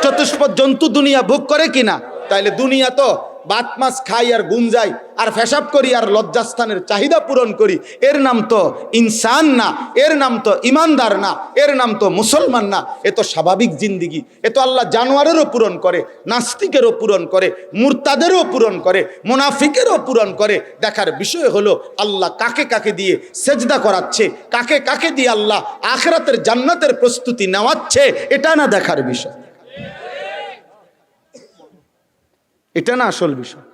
চতুষ্পদ জন্তু দুনিয়া ভোগ করে কিনা? তাইলে দুনিয়া তো বাত মাছ খাই আর গুম যাই আর ফেসাব করি আর লজ্জাস্থানের চাহিদা পূরণ করি, এর নাম তো ইনসান না, এর নাম তো ইমানদার না, এর নাম তো মুসলমান না। এ তো স্বাভাবিক জিন্দিগি। এ তো আল্লাহ জানোয়ারেরও পূরণ করে, নাস্তিকেরও পূরণ করে, মুরতাদেরও পূরণ করে, মুনাফিকেরও পূরণ করে। দেখার বিষয় হলো আল্লাহ কাকে কাকে দিয়ে সেজদা করাচ্ছে, কাকে কাকে দিয়ে আল্লাহ আখিরাতের জান্নাতের প্রস্তুতি নেওয়াচ্ছে, এটা না দেখার বিষয়। এটা না আসল বিষয়।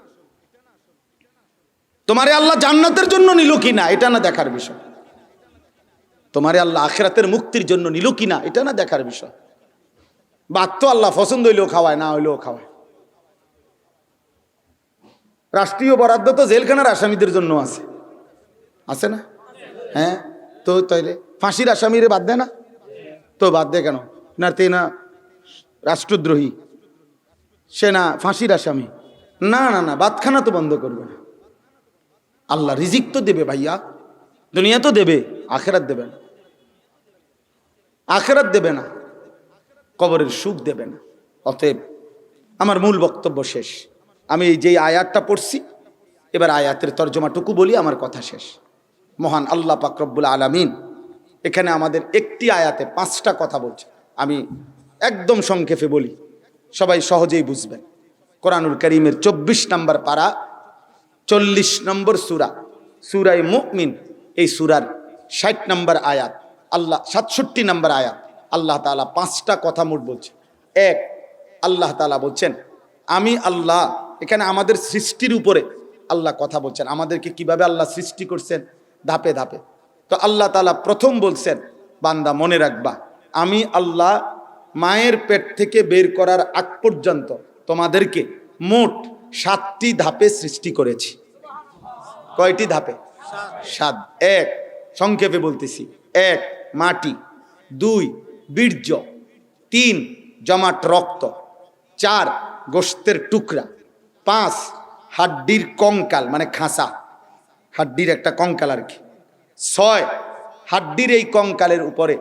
তোমারে আল্লাহ জান্নাতের জন্য নিল কিনা এটা না দেখার বিষয়। তোমারে আল্লাহ আখিরাতের মুক্তির জন্য নিল কিনা এটা না দেখার বিষয়। ভাত তো আল্লাহ পছন্দ হইলেও খাওয়ায়, না হইলেও খাওয়ায়। রাষ্ট্রীয় বরাদ্দ তো জেলখানার আসামিদের জন্য আছে, আছে না? হ্যাঁ, তো তাইলে ফাঁসির আসামিরে বাদ দেয় না? তো বাদ দেয় কেন? না তে না রাষ্ট্রদ্রোহী, সে না ফাঁসির আসামি, না না না, বাদখানা তো বন্ধ করবে না। আল্লাহ রিজিক তো দেবে ভাইয়া, দুনিয়া তো দেবে, আখেরাত দেবে না। আখেরাত দেবে না, কবরের সুখ দেবে না। অতএব আমার মূল বক্তব্য শেষ। আমি এই যে আয়াতটা পড়ছি, এবার আয়াতের তর্জমাটুকু বলি, আমার কথা শেষ। মহান আল্লাহ পাক রব্বুল আলামিন এখানে আমাদের একটি আয়াতে 5টা কথা বলছে। আমি একদম সংক্ষেপে বলি, সবাই সহজেই বুঝবেন। কোরআনুল কারীমের 24 নম্বর পারা, 40 নম্বর সূরা, সূরায়ে মুমিন, এই সূরার 60 নম্বর আয়াত, আল্লাহ 67 নম্বর আয়াত, আল্লাহ তাআলা 5টা কথা মোট বলছে। এক, আল্লাহ তাআলা বলছেন আমি আল্লাহ, এখানে আমাদের সৃষ্টির উপরে আল্লাহ কথা বলছেন, আমাদেরকে কিভাবে আল্লাহ সৃষ্টি করছেন ধাপে ধাপে। তো আল্লাহ তাআলা প্রথম বলছেন, বান্দা মনে রাখবা আমি আল্লাহ মায়ের পেট থেকে বের করার আগ পর্যন্ত তোমাদেরকে মোট 7টি ধাপে সৃষ্টি করেছি। কয়টি ধাপে? 7। 1, সংক্ষেপে বলতেছি, 1 মাটি, 2 বীর্য, 3 জমাট রক্ত, 4 গোশতের টুকরা, 5 হাড্ডির কঙ্কাল মানে খাঁচা, হাড্ডির একটা কঙ্কাল আর কি, 6 হাড্ডির এই কঙ্কালের উপরে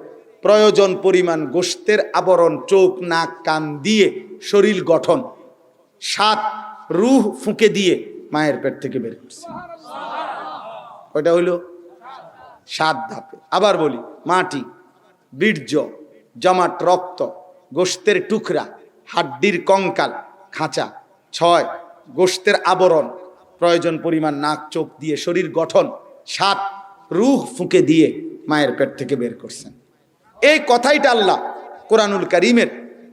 প্রয়োজন পরিমাণ গোশতের আবরণ, চোখ নাক কান দিয়ে শরীর গঠন, 7 রূহ ফুঁকে দিয়ে মায়ের পেট থেকে বের করছেন। কয়টা হইলো? 7 ধাপে। আবার বলি, মাটি, বীর্য, জমাট রক্ত, গোশতের টুকরা, হাড্ডির কঙ্কাল, খাঁচা। 6 গোশতের আবরণ, প্রয়োজন পরিমাণ নাক চোখ দিয়ে শরীর গঠন। 7 রূহ ফুঁকে দিয়ে মায়ের পেট থেকে বের করছেন। এই কথাইটা আল্লাহ কোরআনুল কারীমের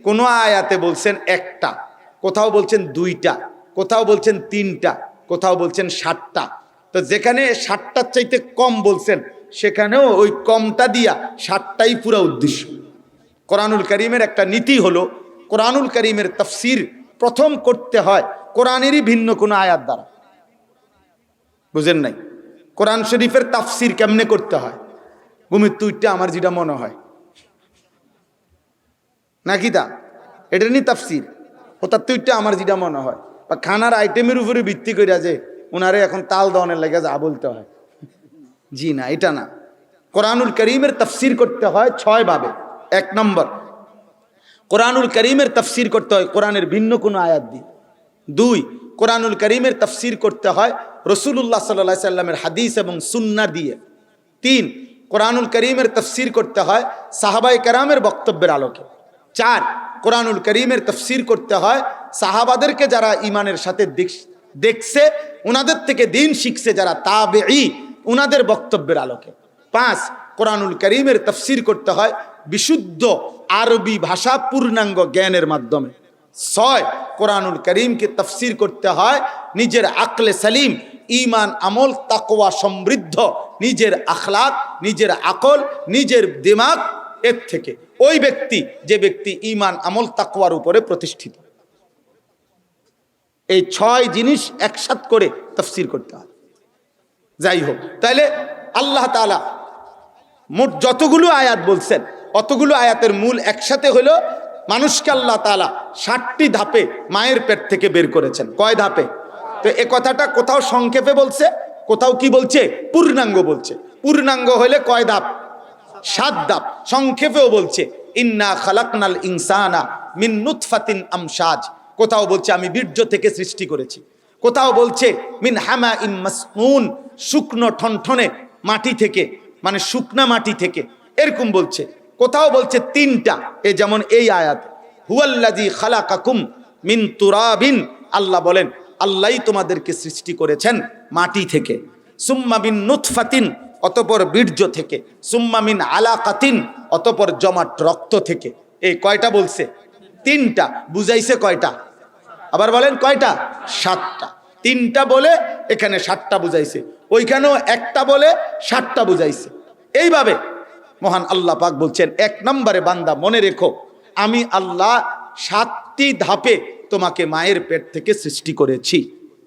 কোন আয়াতে বলছেন 1টা, কোথাও বলছেন 2টা, কোথাও বলছেন 3টা, কোথাও বলছেন 7টা। তো যেখানে 7টার চাইতে কম বলছেন সেখানেও ওই কমটা দিয়া 7টাই পুরা উদ্দেশ্য। কোরআনুল কারীমের একটা নীতি হলো, কোরআনুল কারীমের তাফসীর প্রথম করতে হয় কোরআনেরই ভিন্ন কোনো আয়াত দ্বারা। বুঝেন নাই? কোরআন শরীফের তাফসীর কেমনে করতে হয়? ঘুমের তুইটা আমার যেটা মনে হয় নাকি তা এটা নি তাফসীর, ওটার তুইটা আমার যেটা মনে হয়, বা খানার আইটেমের উপরে ভিত্তি করে যে ওনারে এখন তাল দনের লেগে যা বলতে হয়, জি না, এটা না। কোরআনুল কারীমের তাফসীর করতে হয় 6 ভাবে। 1 নম্বর, কোরআনুল কারীমের তাফসীর করতে হয় কোরআনের ভিন্ন কোনো আয়াত দিয়ে। 2 কোরআনুল কারীমের তাফসীর করতে হয় রাসূলুল্লাহ সাল্লাল্লাহু আলাইহি সাল্লামের হাদিস এবং সুন্নাহ দিয়ে। 3 কোরআনুল কারীমের তাফসীর করতে হয় সাহাবায়ে কেরামের বক্তব্যের আলোকে। 4 কোরআনুল কারীমের তাফসীর করতে হয় সাহাবাদেরকে যারা ঈমানের সাথে দেখছে, ওনাদের থেকে দিন শিখছে যারা তাবেঈ, ওনাদের বক্তব্যের আলোকে। 5 কোরআনুল কারীমের তাফসীর করতে হয় বিশুদ্ধ আরবি ভাষা পূর্ণাঙ্গ জ্ঞানের মাধ্যমে। 6 কোরআনুল কারীমকে তাফসীর করতে হয় নিজের আকলে সালিম, ঈমান আমল তাকওয়া সমৃদ্ধ নিজের আখলাক, নিজের আকল, নিজের দিমাগ এর থেকে। ওই ব্যক্তি যে ব্যক্তি ঈমান আমল তাকওয়ার উপরে প্রতিষ্ঠিত। এই 6 জিনিস একসাথে করে তাফসীর করতে হয়। যাই হোক, তাহলে আল্লাহ তাআলা মোট যতগুলো আয়াত বলছেন অতগুলো আয়াতের মূল একসাথে হলো মানুষকে আল্লাহ তাআলা 7টি ধাপে মায়ের পেট থেকে বের করেছেন। কয় ধাপে? তো এ কথাটা কোথাও সংক্ষেপে বলছে, কোথাও কি বলছে? পূর্ণাঙ্গ বলছে। পূর্ণাঙ্গ হলে কয় ধাপ? 7 ধাপ। সংক্ষেপেও বলছে ইন্না খালাকনাল ইনসানা মিন নুতফাতিন আমশাজ, কোথাও বলছে আমি বীর্য থেকে সৃষ্টি করেছি, কোথাও বলছে মিন হামাইম মাসনুন, শুকনো ঠনঠনে মাটি থেকে, মানে শুকনা মাটি থেকে, এরকম বলছে। কোথাও বলছে 3টা, এই যেমন এই আয়াত হুয়াল্লাযী খালাকাকুম মিন তুরাবিন, আল্লাহ বলেন আল্লাহই তোমাদেরকে সৃষ্টি করেছেন মাটি থেকে, সুম্মা মিন নুতফাতিন, অতঃপর বীর্য থেকে, সুম্মা মিন আলাকাতিন, অতঃপর জমাট রক্ত থেকে। এই কয়টা বলছে? 3টা। বুঝাইছে কয়টা? আবার বলেন কয়টা? 7টা। 3টা বলে এখানে 7টা বুঝাইছে, ওইখানেও 1টা বলে 7টা বুঝাইছে। এইভাবে মহান আল্লাহ পাক বলছেন 1 নম্বরে বান্দা মনে রেখো আমি আল্লাহ 7টি ধাপে তোমাকে মায়ের পেট থেকে সৃষ্টি করেছি।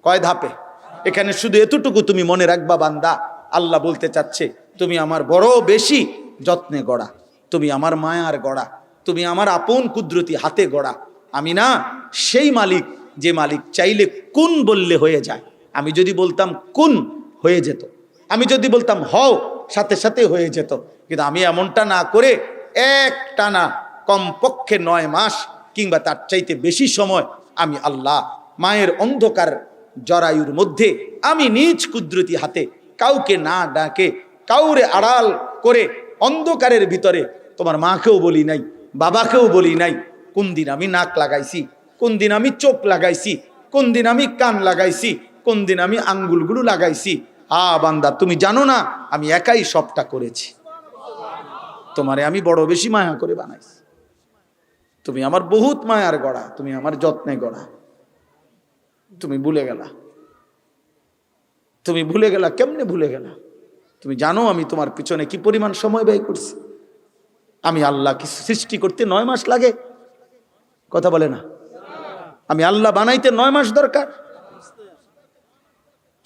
কয় ধাপে? এখানে শুধু এতটুকু তুমি মনে রাখবা বান্দা, আল্লাহ বলতে চাচ্ছে তুমি আমার বড় বেশি যত্নে গড়া, তুমি আমার মায়ার গড়া, তুমি আমার আপন কুদরতি হাতে গড়া। আমি না সেই মালিক যে মালিক চাইলে কুন বললে হয়ে যায়। আমি যদি বলতাম কুন হয়ে যেত, আমি যদি বলতাম হও সাথে সাথে হয়ে যেত, কিন্তু আমি এমনটা না করে একটানা কমপক্ষে 9 মাস কিংবা তার চাইতে বেশি সময় আমি আল্লাহ মায়ের অন্ধকার জরায়ুর মধ্যে আমি নিজ কুদরতি হাতে কাউকে না ডাকে, কাউরে আড়াল করে অন্ধকারের ভিতরে তোমার মাকেও বলি নাই, বাবাকেও বলি নাই কোন দিন আমি নাক লাগাইছি, কোন দিন আমি চোখ লাগাইছি, কোন দিন আমি কান লাগাইছি, কোন দিন আমি আঙ্গুলগুলো লাগাইছি। বান্দা তুমি জানো না আমি একাই সবটা করেছি, তোমারে আমি বড় বেশি মায়া করে বানাইছি, তুমি আমার বহুত মায়ার গড়া, তুমি আমার যত্নে গড়া। তুমি ভুলে গেলা, তুমি ভুলে গেলা। কেমনে ভুলে গেলা? তুমি জানো আমি তোমার পিছনে কি পরিমাণ সময় ব্যয় করছি? আমি আল্লাহ কিছু সৃষ্টি করতে 9 মাস লাগে? কথা বলে না? আমি আল্লাহ বানাইতে 9 মাস দরকার।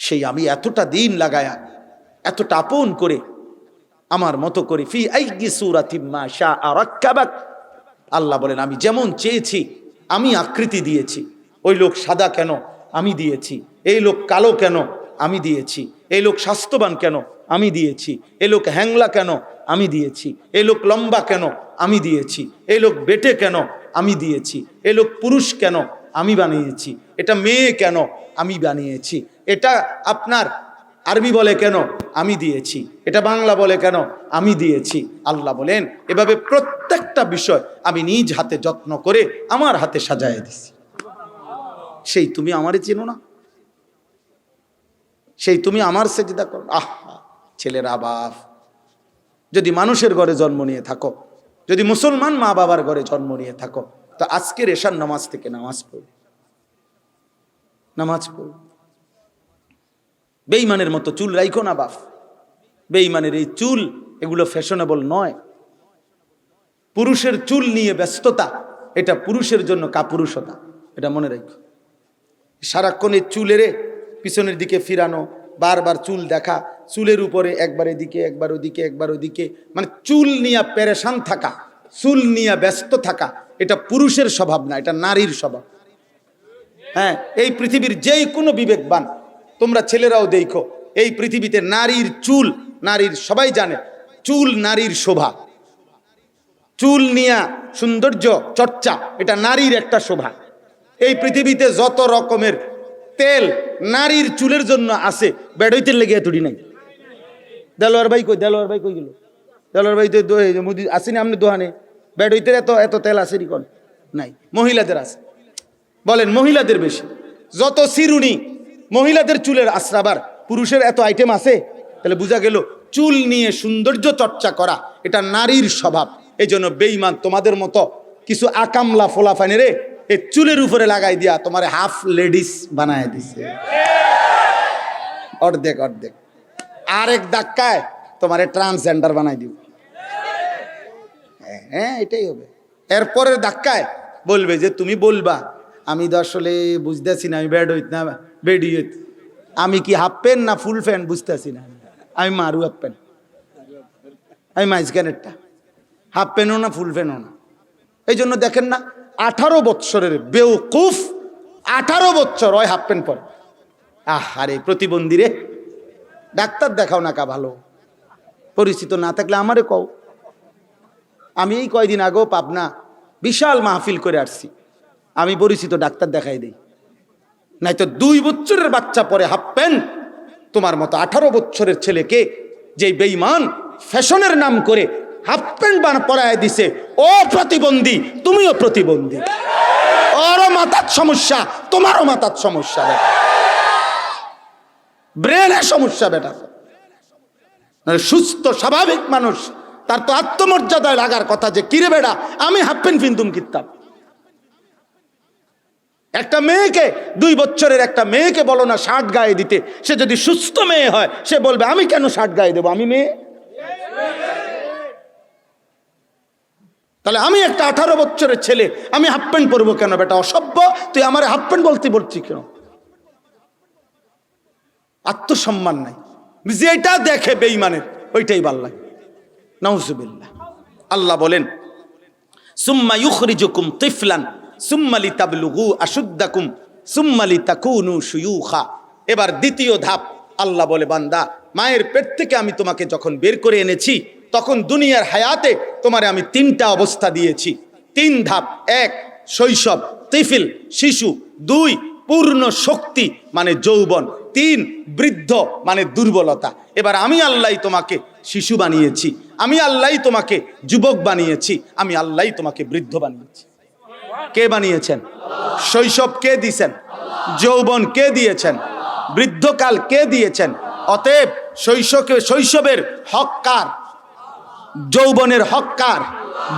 সেই আমি এতটা দিন লাগায়া এতটা আপন করে আমার মতো করে ফি আইয়ি সূরাতিম মা শাআ রাক্কাবাক, আল্লাহ বলেন আমি যেমন চেয়েছি আমি আকৃতি দিয়েছি। ওই লোক সাদা কেন? আমি দিয়েছি। এই লোক কালো কেন? আমি দিয়েছি। এই লোক স্বাস্থ্যবান কেন? আমি দিয়েছি। এই লোক হ্যাংলা কেন? আমি দিয়েছি। এই লোক লম্বা কেন? আমি দিয়েছি। এই লোক বেটে কেন? আমি দিয়েছি। এই লোক পুরুষ কেন? আমি বানিয়েছি। এটা মেয়ে কেন? আমি বানিয়েছি। এটা আপনার আরবি বলে কেন? আমি দিয়েছি। এটা বাংলা বলে কেন? আমি দিয়েছি। আল্লাহ বলেন এভাবে প্রত্যেকটা বিষয় আমি নিজ হাতে যত্ন করে আমার হাতে সাজায় দিছি। সেই তুমি আমারে চেনো না? সেই তুমি আমার সেজদা করো? ছেলেরা বাপ, যদি মানুষের ঘরে জন্ম নিয়ে থাকো, যদি মুসলমান মা বাবার ঘরে জন্ম নিয়ে থাকো, তো আজকের এশার নামাজ থেকে নামাজ পড়ো, নামাজ পড়ো। বেঈমানের মতো চুল রাইখো না বাপ। বেঈমানের এই চুল, এগুলো ফ্যাশনেবল নয়। পুরুষের চুল নিয়ে ব্যস্ততা, এটা পুরুষের জন্য কাপুরুষতা, এটা মনে রাখো। সারাক্ষণ এই চুলের পিছনের দিকে ফিরানো, বারবার চুল দেখা, চুলের উপরে একবার এদিকে একবার ওদিকে একবার ওদিকে, মানে চুল নিয়ে পেরেশান থাকা, চুল নিয়ে ব্যস্ত থাকা, এটা পুরুষের স্বভাব না, এটা নারীর স্বভাব। হ্যাঁ, এই পৃথিবীর যেই কোনো বিবেকবান, তোমরা ছেলেরাও দেখো, এই পৃথিবীতে নারীর চুল, নারীর সবাই জানে চুল নারীর শোভা। চুল নিয়া সৌন্দর্য চর্চা, এটা নারীর একটা শোভা। এই পৃথিবীতে যত রকমের তেল নারীর চুলের জন্য আছে, বেড়ইতে লেগে এতটি নাই। দেলোয়ার ভাই কই? দেলোয়ার ভাই কই গেল? দেলোয়ার ভাই তো মুদি আসেনি আপনি দোহানে, বেড়ইতে এত এত তেল আসেনি কোন? নাই। মহিলাদের আছে, বলেন মহিলাদের বেশি। যত চিরুনি মহিলাদের চুলের আশ্রাবার, পুরুষের এত আইটেম আছে। তাহলে বোঝা গেল চুল নিয়ে সৌন্দর্য চর্চা করা এটা নারীর স্বভাব। এই জন্য বেঈমান তোমাদের মতো কিছু আকামলা ফোলাফানি রে এই চুলের উপরে লাগাই দিয়া তোমার হাফ লেডিস বানায় দিছে, অর্ধেক অর্ধেক। আরেক ধাক্কায় তোমার ট্রান্সজেন্ডার বানাই দিব। হ্যাঁ, এটাই হবে। এরপরের ধাক্কায় বলবে যে তুমি বলবা আমি তো আসলে বুঝতেছি না, আমি বেড হইত না বেডি হইত, আমি কি হাফ প্যান্ট না ফুল প্যান্ট বুঝতেছি না, আমি মারু হাফ প্যান্ট, আমি মাঝখানেরটা, হাফ প্যান্টও না ফুল প্যান্টও না। এই জন্য দেখেন না 18 বৎসরের বেওকুফ, 18 বৎসর ওই হাফ প্যান্ট পরে। আরে প্রতিবন্ধী রে, ডাক্তার দেখাও না কা ভালো, পরিচিত না থাকলে আমারে কও। আমি এই কয়দিন আগেও পাবনা বিশাল মাহফিল করে আসছি, আমি পরিচিত ডাক্তার দেখাই দেই। নাই তো 2 বছরের বাচ্চা পরে হাফ প্যান্ট, তোমার মতো 18 বছরের ছেলেকে যে বেঈমান ফ্যাশনের নাম করে হাফ প্যান্ট পরায় দিছে। ও প্রতিবন্ধী, তুমিও প্রতিবন্ধী। ওরও মাথার সমস্যা, তোমারও মাথার সমস্যা, ব্রেনের সমস্যা বেটা। সুস্থ স্বাভাবিক মানুষ তার তো আত্মমর্যাদায় লাগার কথা যে কিরে বেড়া আমি হাফ প্যান্ট পিনতুম কিতাম। একটা মেয়েকে, 2 বছরের একটা মেয়েকে বলো না শার্ট গায়ে দিতে, সে যদি সুস্থ মেয়ে হয় সে বলবে আমি কেন শার্ট গায়ে দেবো, আমি মেয়ে। তাহলে আমি একটা 18 বছরের ছেলে, আমি হাফ প্যান্ট পরবো কেন বেটা? অসভ্য, তুই আমার হাফ প্যান্ট বলছি কেন? আত্মসম্মান নাই, যেটা দেখে বেঈমানের ওইটাই ভাল লাগে। নাউজুবিল্লাহ। আল্লাহ বলেন সুম্মা ইউখরিজুকুম তিফলান সুম্মা লিতাবলুগু আশুদ্দাকুম সুম্মা লিতাকুনু শুয়ুখা। এবার দ্বিতীয় ধাপ আল্লাহ বলে বান্দা মায়ের পেট থেকে আমি তোমাকে যখন বের করে এনেছি তখন দুনিয়ার হায়াতে তোমারে আমি 3টা অবস্থা দিয়েছি। 3 ধাপ। 1 শৈশব, তিফিল শিশু। 2 পূর্ণ শক্তি মানে যৌবন। 3 বৃদ্ধ মানে দুর্বলতা। এবার আমি আল্লাহ তোমাকে শিশু বানিয়েছি, আমি আল্লাহ তোমাকে যুবক বানিয়েছি, আমি আল্লাহ তোমাকে বৃদ্ধ বানিয়েছি। কে বানিয়েছেন? শৈশব কে দিয়েছেন? যৌবন কে দিয়েছেন? বৃদ্ধকাল কে দিয়েছেন? অতএব শৈশবের হক কার? যৌবনের হক কার?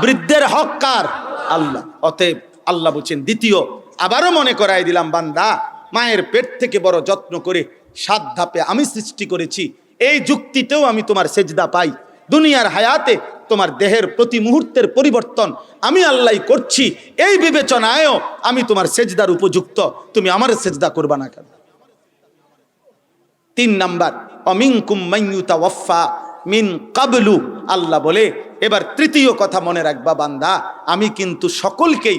বৃদ্ধের হক কার? আল্লাহ। অতএব আল্লাহ বলছেন দ্বিতীয়, আবারও মনে করাই দিলাম বান্দা মায়ের পেট থেকে বড় যত্ন করে 7 ধাপে আমি সৃষ্টি করেছি। এই যুক্তিতেও আমি তোমার সেজদা পাই। দুনিয়ার হায়াতে তোমার দেহের প্রতি মুহূর্তের পরিবর্তন আমি আল্লাহ করছি, এই বিবেচনায়ও আমি তোমার সেজদার উপযুক্ত, তুমি আমার সেজদা করবা না কেন? 3 নাম্বার অমিনকুম মাইয়ুতাওয়াফা মিন কাবলু। আল্লাহ বলে এবার তৃতীয় কথা মনে রাখবা বান্দা, আমি কিন্তু সকলকেই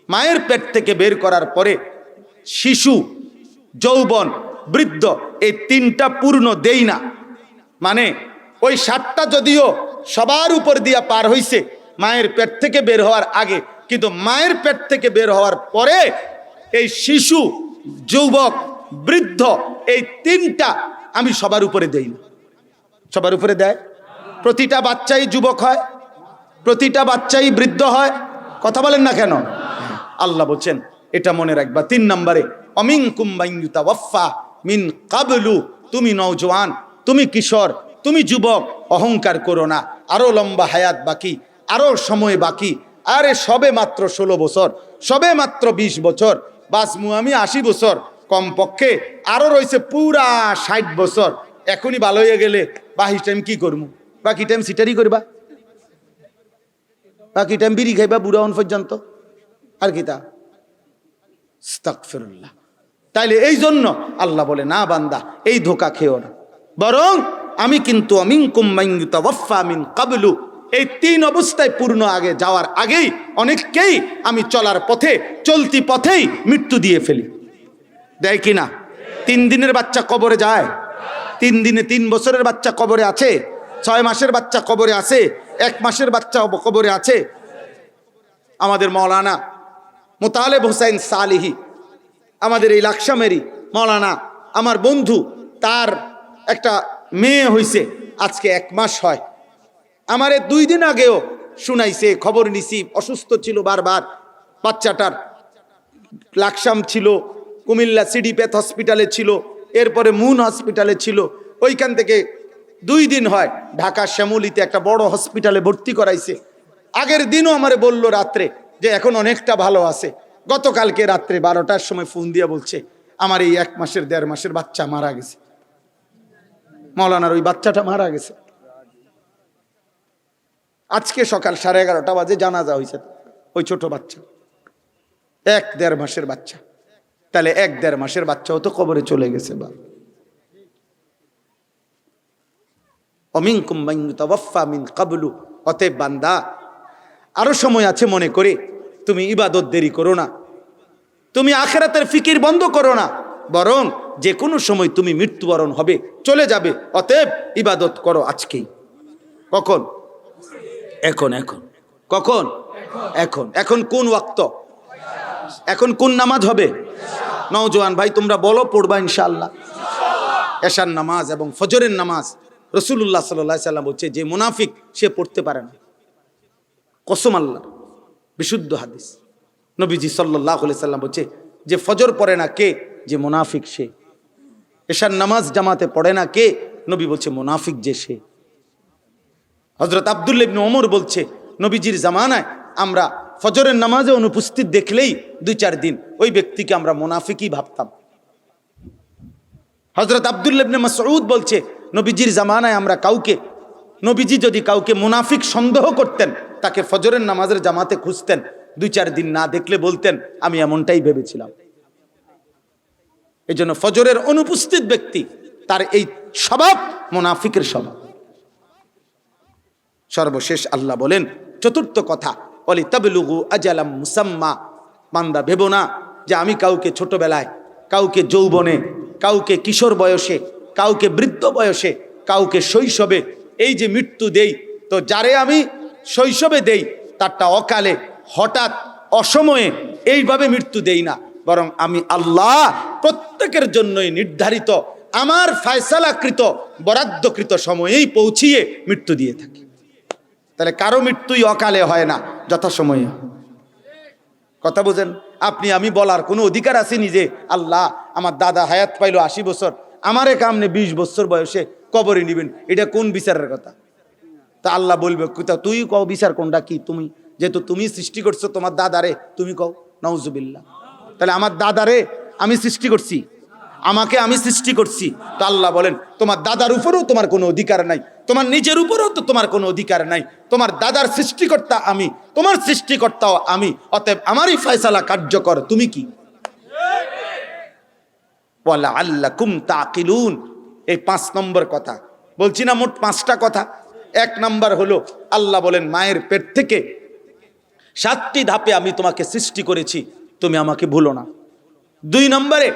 মায়ের পেট থেকে বের করার পরে শিশু, যৌবন, বৃদ্ধ এই 3টা পূর্ণ দেই না। মানে ওই 7টা যদিও সবার উপর দিয়া পার হইছে মায়ের পেট থেকে বের হওয়ার আগে, কিন্তু মায়ের পেট থেকে বের হওয়ার পরে এই শিশু, যুবক, বৃদ্ধ, এই তিনটা আমি সবার উপরে দেই না। সবার উপরে দেয়? প্রতিটা বাচ্চাই যুবক হয়, প্রতিটা বাচ্চাই বৃদ্ধ হয়? কথা বলেন না কেন? আল্লাহ বলছেন এটা মনে রাখবা। 3 নম্বরে অমিনকুম মান ইউতাওয়াফা মিন ক্বাবলু, তুমি নওজোয়ান, তুমি কিশোর, তুমি যুবক, অহংকার করো না। আরো লম্বা হায়াত বাকি, আরো সময় বাকি। আরে সবে মাত্র 16 বছর, সবে মাত্র 20 বছর, বাসমু আমি 80 বছর, কমপক্ষে আরো রয়েছে পুরা 60 বছর। এখনই ভালো হয়ে গেলে বাকি টাইম কি করবো? বাকি টাইম সিটারি করবা, বাকি টাইম বিড়ি খাইবা বুড়া হন পর্যন্ত, আর কি তা? আস্তাগফিরুল্লাহ। তাইলে এই জন্য আল্লাহ বলে না বান্দা, এই ধোঁকা খেও না, বরং আমি কিন্তু মিনকুম মান ইউতাওয়াফা মিন ক্বাবলু, এই 3 অবস্থায় পূর্ণ আগে যাওয়ার আগেই অনেককেই আমি চলার পথে, চলতি পথেই মৃত্যু দিয়ে ফেলি। দেয় কি না? 3 দিনের বাচ্চা কবরে যায়, 3 দিনে 3 বছরের বাচ্চা কবরে আছে, 6 মাসের বাচ্চা কবরে আছে, 1 মাসের বাচ্চা কবরে আছে। আমাদের মাওলানা মোতালেব হোসেন সালিহি, আমাদের এই লাকসামেরই মাওলানা, আমার বন্ধু, তার একটা মেয়ে হইছে, আজকে 1 মাস হয়। আমারে 2 দিন আগেও শুনাইছে, খবর নিছি, অসুস্থ ছিল বারবার। বাচ্চাটার লাকসাম ছিল, কুমিল্লা সিডিপেথ হসপিটালে ছিল, এরপরে মুন হসপিটালে ছিল। ওইখান থেকে 2 দিন হয় ঢাকা শ্যামলীতে একটা বড় হসপিটালে ভর্তি করাইছে। আগের দিনও আমারে বলল রাত্রে যে এখন অনেকটা ভালো আছে। গতকালকে রাত্রে 12টার সময় ফোন দিয়ে বলছে আমার এই 1 মাসের 1.5 মাসের বাচ্চা মারা গেছে। মাওলানার ওই বাচ্চাটা মারা গেছে। আজকে সকাল 11:30 বাজে জানাজা হয়েছে ওই ছোট বাচ্চা, 1-1.5 মাসের বাচ্চা। তাহলে 1-1.5 মাসের বাচ্চাও তো কবরে চলে গেছে। বা অমিনকুম মান ইউতাওয়াফা মিন ক্বাবলু, অতএব বান্দা আরো সময় আছে মনে করে তুমি ইবাদত দেরি করো না, তুমি আখিরাতের ফিকির বন্ধ করো না, বরং যে কোনো সময় তুমি মৃত্যুবরণ হবে, চলে যাবে। অতএব ইবাদত করো আজকেই। কখন? এখন। এখন কখন? এখন। এখন কোন ওয়াক্ত? এখন কোন নামাজ হবে? নওজোয়ান ভাই তোমরা বলো, পড়বা ইনশাআল্লাহ এশার নামাজ এবং ফজরের নামাজ। রাসূলুল্লাহ সাল্লাল্লাহু আলাইহি সাল্লাম বলছে যে মুনাফিক সে পড়তে পারে না, কসম আল্লাহ, বিশুদ্ধ হাদিস। নবীজি সাল্লাল্লাহু আলাইহি সাল্লাম বলছে যে ফজর পড়ে না কে? যে মুনাফিক সে। এশার নামাজ জামাতে পড়ে না কে? নবী বলছে মুনাফিক যে সে। হযরত আব্দুল্লাহ ইবনে ওমর বলছে নবীজির জামানায় আমরা ফজরের নামাজে অনুপস্থিত দেখলেই 2-4 দিন ওই ব্যক্তিকে আমরা মুনাফিকই ভাবতাম। হযরত আব্দুল্লাহ ইবনে মাসউদ বলছে নবীজির জামানায় আমরা কাউকে, নবীজি যদি কাউকে মুনাফিক সন্দেহ করতেন, তাকে ফজরের নামাজের জামাতে খুঁজতেন, 2-4 দিন না দেখলে বলতেন আমি এমনটাই ভেবেছিলাম। এই জন্য ফজরের অনুপস্থিত ব্যক্তি তার এই স্বভাব মুনাফিকের স্বভাব। সর্বশেষ আল্লাহ বলেন 4র্থ কথা, ওয়ালি তাবলুগু আজালাম মুসাম্মা, বান্দা ভেবো না যে আমি কাউকে ছোটবেলায়, কাউকে যৌবনে, কাউকে কিশোর বয়সে, কাউকে বৃদ্ধ বয়সে, কাউকে শৈশবে এই যে মৃত্যু দেই, তো যারে আমি শৈশবে দেই তারটা অকালে, হঠাৎ, অসময়ে এইভাবে মৃত্যু দেই না, বরং আমি আল্লাহ প্রত্যেকের জন্যই নির্ধারিত আমার ফয়সালাকৃত বরাদ্দকৃত সময়েই পৌঁছিয়ে মৃত্যু দিয়ে থাকি। তাহলে কারো মৃত্যুই অকালে হয় না, যথাসময়ে। কথা বুঝেন? আপনি আমি বলার কোনো অধিকার আসেনি যে আল্লাহ আমার দাদা হায়াত পাইলো 80 বছর, আমারে কামনে 20 বছর বয়সে কবরে নিবেন, এটা কোন বিচারের কথা? তা আল্লাহ বলবে তুই কও বিচার কোনটা কি? তুমি যেহেতু তুমি সৃষ্টি করছো তোমার দাদারে, তুমি কও। নাউজুবিল্লাহ। তাহলে আমার দাদারে আমি সৃষ্টি করছি, আমাকে আমি সৃষ্টি করছি, তো আল্লাহ বলেন তোমার দাদার উপরেও তোমার কোনো অধিকার নাই, তোমার নিজের উপরেও তো তোমার কোনো অধিকার নাই। তোমার দাদার সৃষ্টিকর্তা আমি, তোমার সৃষ্টিকর্তাও আমি, অতএব আমারই ফয়সালা কার্যকর, তুমি কি? ওয়ালা আল্লাকুম তাকিলুন। এই 5 নম্বর কথা বলছি না, মোট 5টা কথা। 1 নম্বর হলো আল্লাহ বলেন মায়ের পেট থেকে 7টি ধাপে আমি তোমাকে সৃষ্টি করেছি, তুমি আমাকে ভুলো না। 2 নম্বরে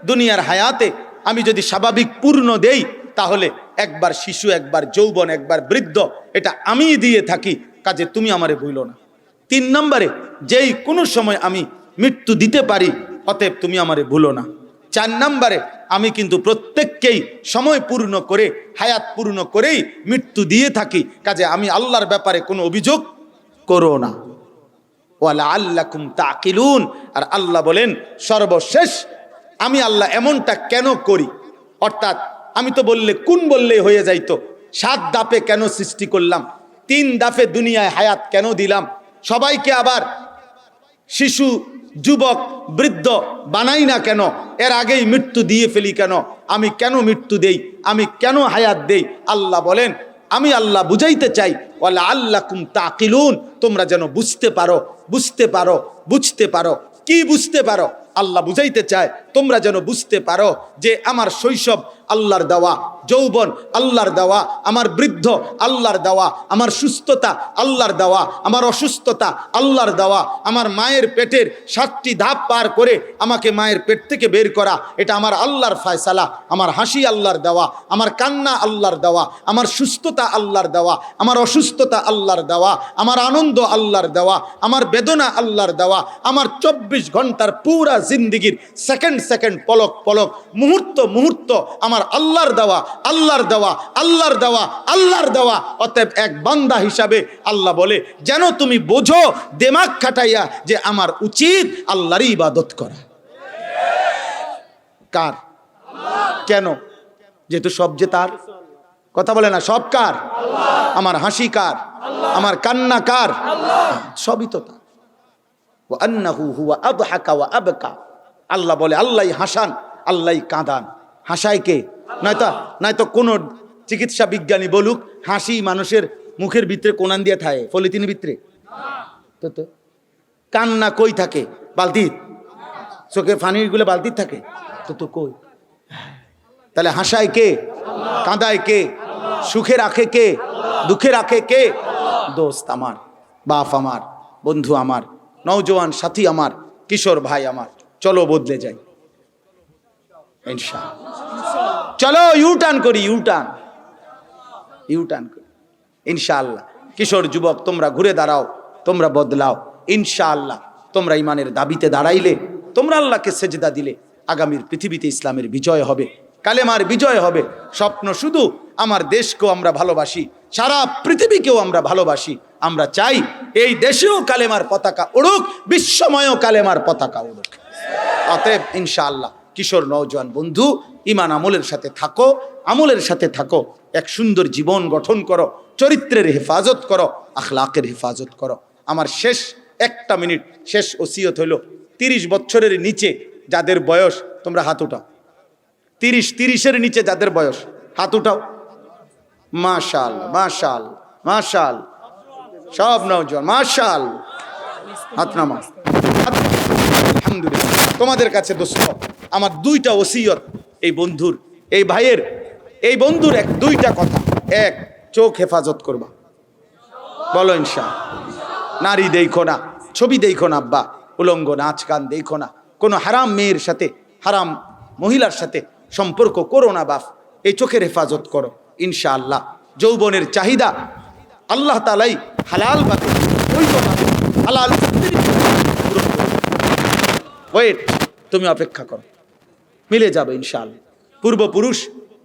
দুনিয়ার হায়াতে আমি যদি স্বাভাবিক পূর্ণ দেই, তাহলে একবার শিশু, একবার যৌবন, একবার বৃদ্ধ, এটা আমি দিয়ে থাকি, কাজে তুমি আমারে ভুলো না। 3 নম্বরে যেই কোনো সময় আমি মৃত্যু দিতে পারি, অতএব তুমি আমারে ভুলো না। 4 নম্বরে আমি কিন্তু প্রত্যেককেই সময় পূর্ণ করে হায়াত পূর্ণ করেই মৃত্যু দিয়ে থাকি, কাজে আমি আল্লাহর ব্যাপারে কোনো অভিযোগ করো না। ওয়ালা আল্লাকুম তাকিলুন। আর আল্লাহ বলেন সর্বশেষ আমি আল্লাহ এমনটা কেন করি, অর্থাৎ আমি তো বললেই হয়ে যাইতো। 7 ধাপে কেন সৃষ্টি করলাম, 3 ধাপে দুনিয়ায় হায়াত কেন দিলাম, সবাইকে আবার শিশু যুবক বৃদ্ধ বানাই না কেন, এর আগেই মৃত্যু দিয়ে ফেলি কেন, আমি কেন মৃত্যু দেই, আমি কেন হায়াত দেই? আল্লাহ বলেন আমি আল্লাহ বুঝাইতে চাই ওয়ালা আল্লাকুম তাকিলুন, তোমরা যেন বুঝতে পারো। বুঝতে পারো কি বুঝতে পারো? আল্লাহ বুঝাইতে চায় তোমরা যেন বুঝতে পারো যে আমার শৈশব আল্লাহর দেওয়া, যৌবন আল্লাহর দেওয়া, আমার বৃদ্ধ আল্লাহর দেওয়া, আমার সুস্থতা আল্লাহর দেওয়া, আমার অসুস্থতা আল্লাহর দেওয়া, আমার মায়ের পেটের 7টি ধাপ পার করে আমাকে মায়ের পেট থেকে বের করা, এটা আমার আল্লাহর ফয়সালা। আমার হাসি আল্লাহর দেওয়া, আমার কান্না আল্লাহর দেওয়া, আমার সুস্থতা আল্লাহর দেওয়া, আমার অসুস্থতা আল্লাহর দেওয়া, আমার আনন্দ আল্লাহর দেওয়া, আমার বেদনা আল্লাহর দেওয়া, আমার 24 ঘন্টার পুরা জিন্দিগির সেকেন্ড সেকেন্ড পলক পলক মুহূর্ত আমার আল্লাহর দেওয়া, আল্লাহর দেওয়া, আল্লাহর দেওয়া, আল্লাহর দেওয়া। অতএব এক বান্দা হিসাবে আল্লাহ বলে যেন তুমি বোঝো দিমাগ খাটাইয়া যে আমার উচিত আল্লাহরই ইবাদত করা। কার? কেন? যেহেতু সব যে তার। কথা বলে না, সব কার? আমার হাসি কার? আমার কান্না কার? সবই তো তার। ওয়া আন্নাহু হুয়া আদহাকা ওয়া আবকা। আল্লাহ বলে আল্লাহই হাসান, আল্লাহই কাঁদান। হাসায় কে? নয়তো কোন চিকিৎসা বিজ্ঞানী বলুক হাসি মানুষের মুখের ভিতরে কোনান দিয়ে থাকে, পলিথিনের ভিতরে। তো কান্না কই থাকে? বালতি। চোখের ফানিগুলো বালতি থাকে তো কই? তাহলে হাসায় কে? কাঁদায় কে? সুখে রাখে কে? দুঃখে রাখে কে? দোস্ত আমার, বাপ আমার, বন্ধু আমার, নওজোয়ান সাথী আমার, কিশোর ভাই আমার, চলো বদলে যাই ইনশাআল্লাহ। চলো ইউটার্ন করি, ইউটার্ন করি ইনশাআল্লাহ। কিশোর যুবক তোমরা ঘুরে দাঁড়াও, তোমরা বদলাও ইনশাআল্লাহ। তোমরা ইমানের দাবিতে দাঁড়াইলে, তোমরা আল্লাহকে সেজদা দিলে, আগামীর পৃথিবীতে ইসলামের বিজয় হবে, কালেমার বিজয় হবে। স্বপ্ন শুধু আমার দেশকেও আমরা ভালোবাসি, সারা পৃথিবীকেও আমরা ভালোবাসি। আমরা চাই এই দেশেও কালেমার পতাকা উড়ুক, বিশ্বময়ও কালেমার পতাকা উড়ুক। অতএব ইনশাআল্লাহ কিশোর নওজোয়ান বন্ধু, ইমান আমলের সাথে থাকো, আমলের সাথে থাকো, এক সুন্দর জীবন গঠন করো, চরিত্রের হেফাজত করো, আখলাকের হেফাজত করো। আমার শেষ 1টা মিনিট, শেষ ওসিয়ত হলো 30 বছরের নিচে যাদের বয়স, তোমরা হাত উঠাও। 30-30-এর নিচে যাদের বয়স হাত উঠাও। মাশাআল্লাহ, মাশাআল্লাহ, মাশাআল্লাহ, সব নওজোয়ান মাশাআল্লাহ, হাত নামা। আলহামদুলিল্লাহ। তোমাদের কাছে দোস্ত আমার 2টা ওসিয়ত, এই বন্ধুর, এই ভাইয়ের, এই বন্ধুর 2টা কথা। 1, চোখ হেফাজত করবা, বলো ইনশাআল্লাহ। নারী দেখো না, ছবি দেখো না আব্বা, উলঙ্গ নাচ গান দেখো না, কোনো হারাম মেয়ের সাথে, হারাম মহিলার সাথে সম্পর্ক করো না বাপ। এই চোখের হেফাজত করো ইনশাআল্লাহ। যৌবনের চাহিদা আল্লাহ তাআলাই হালাল ভাবে, বৈধভাবে, হালাল ওয়েট, তুমি অপেক্ষা করো, মিলে যাবে ইনশাআল্লাহ। পূর্বপুরুষ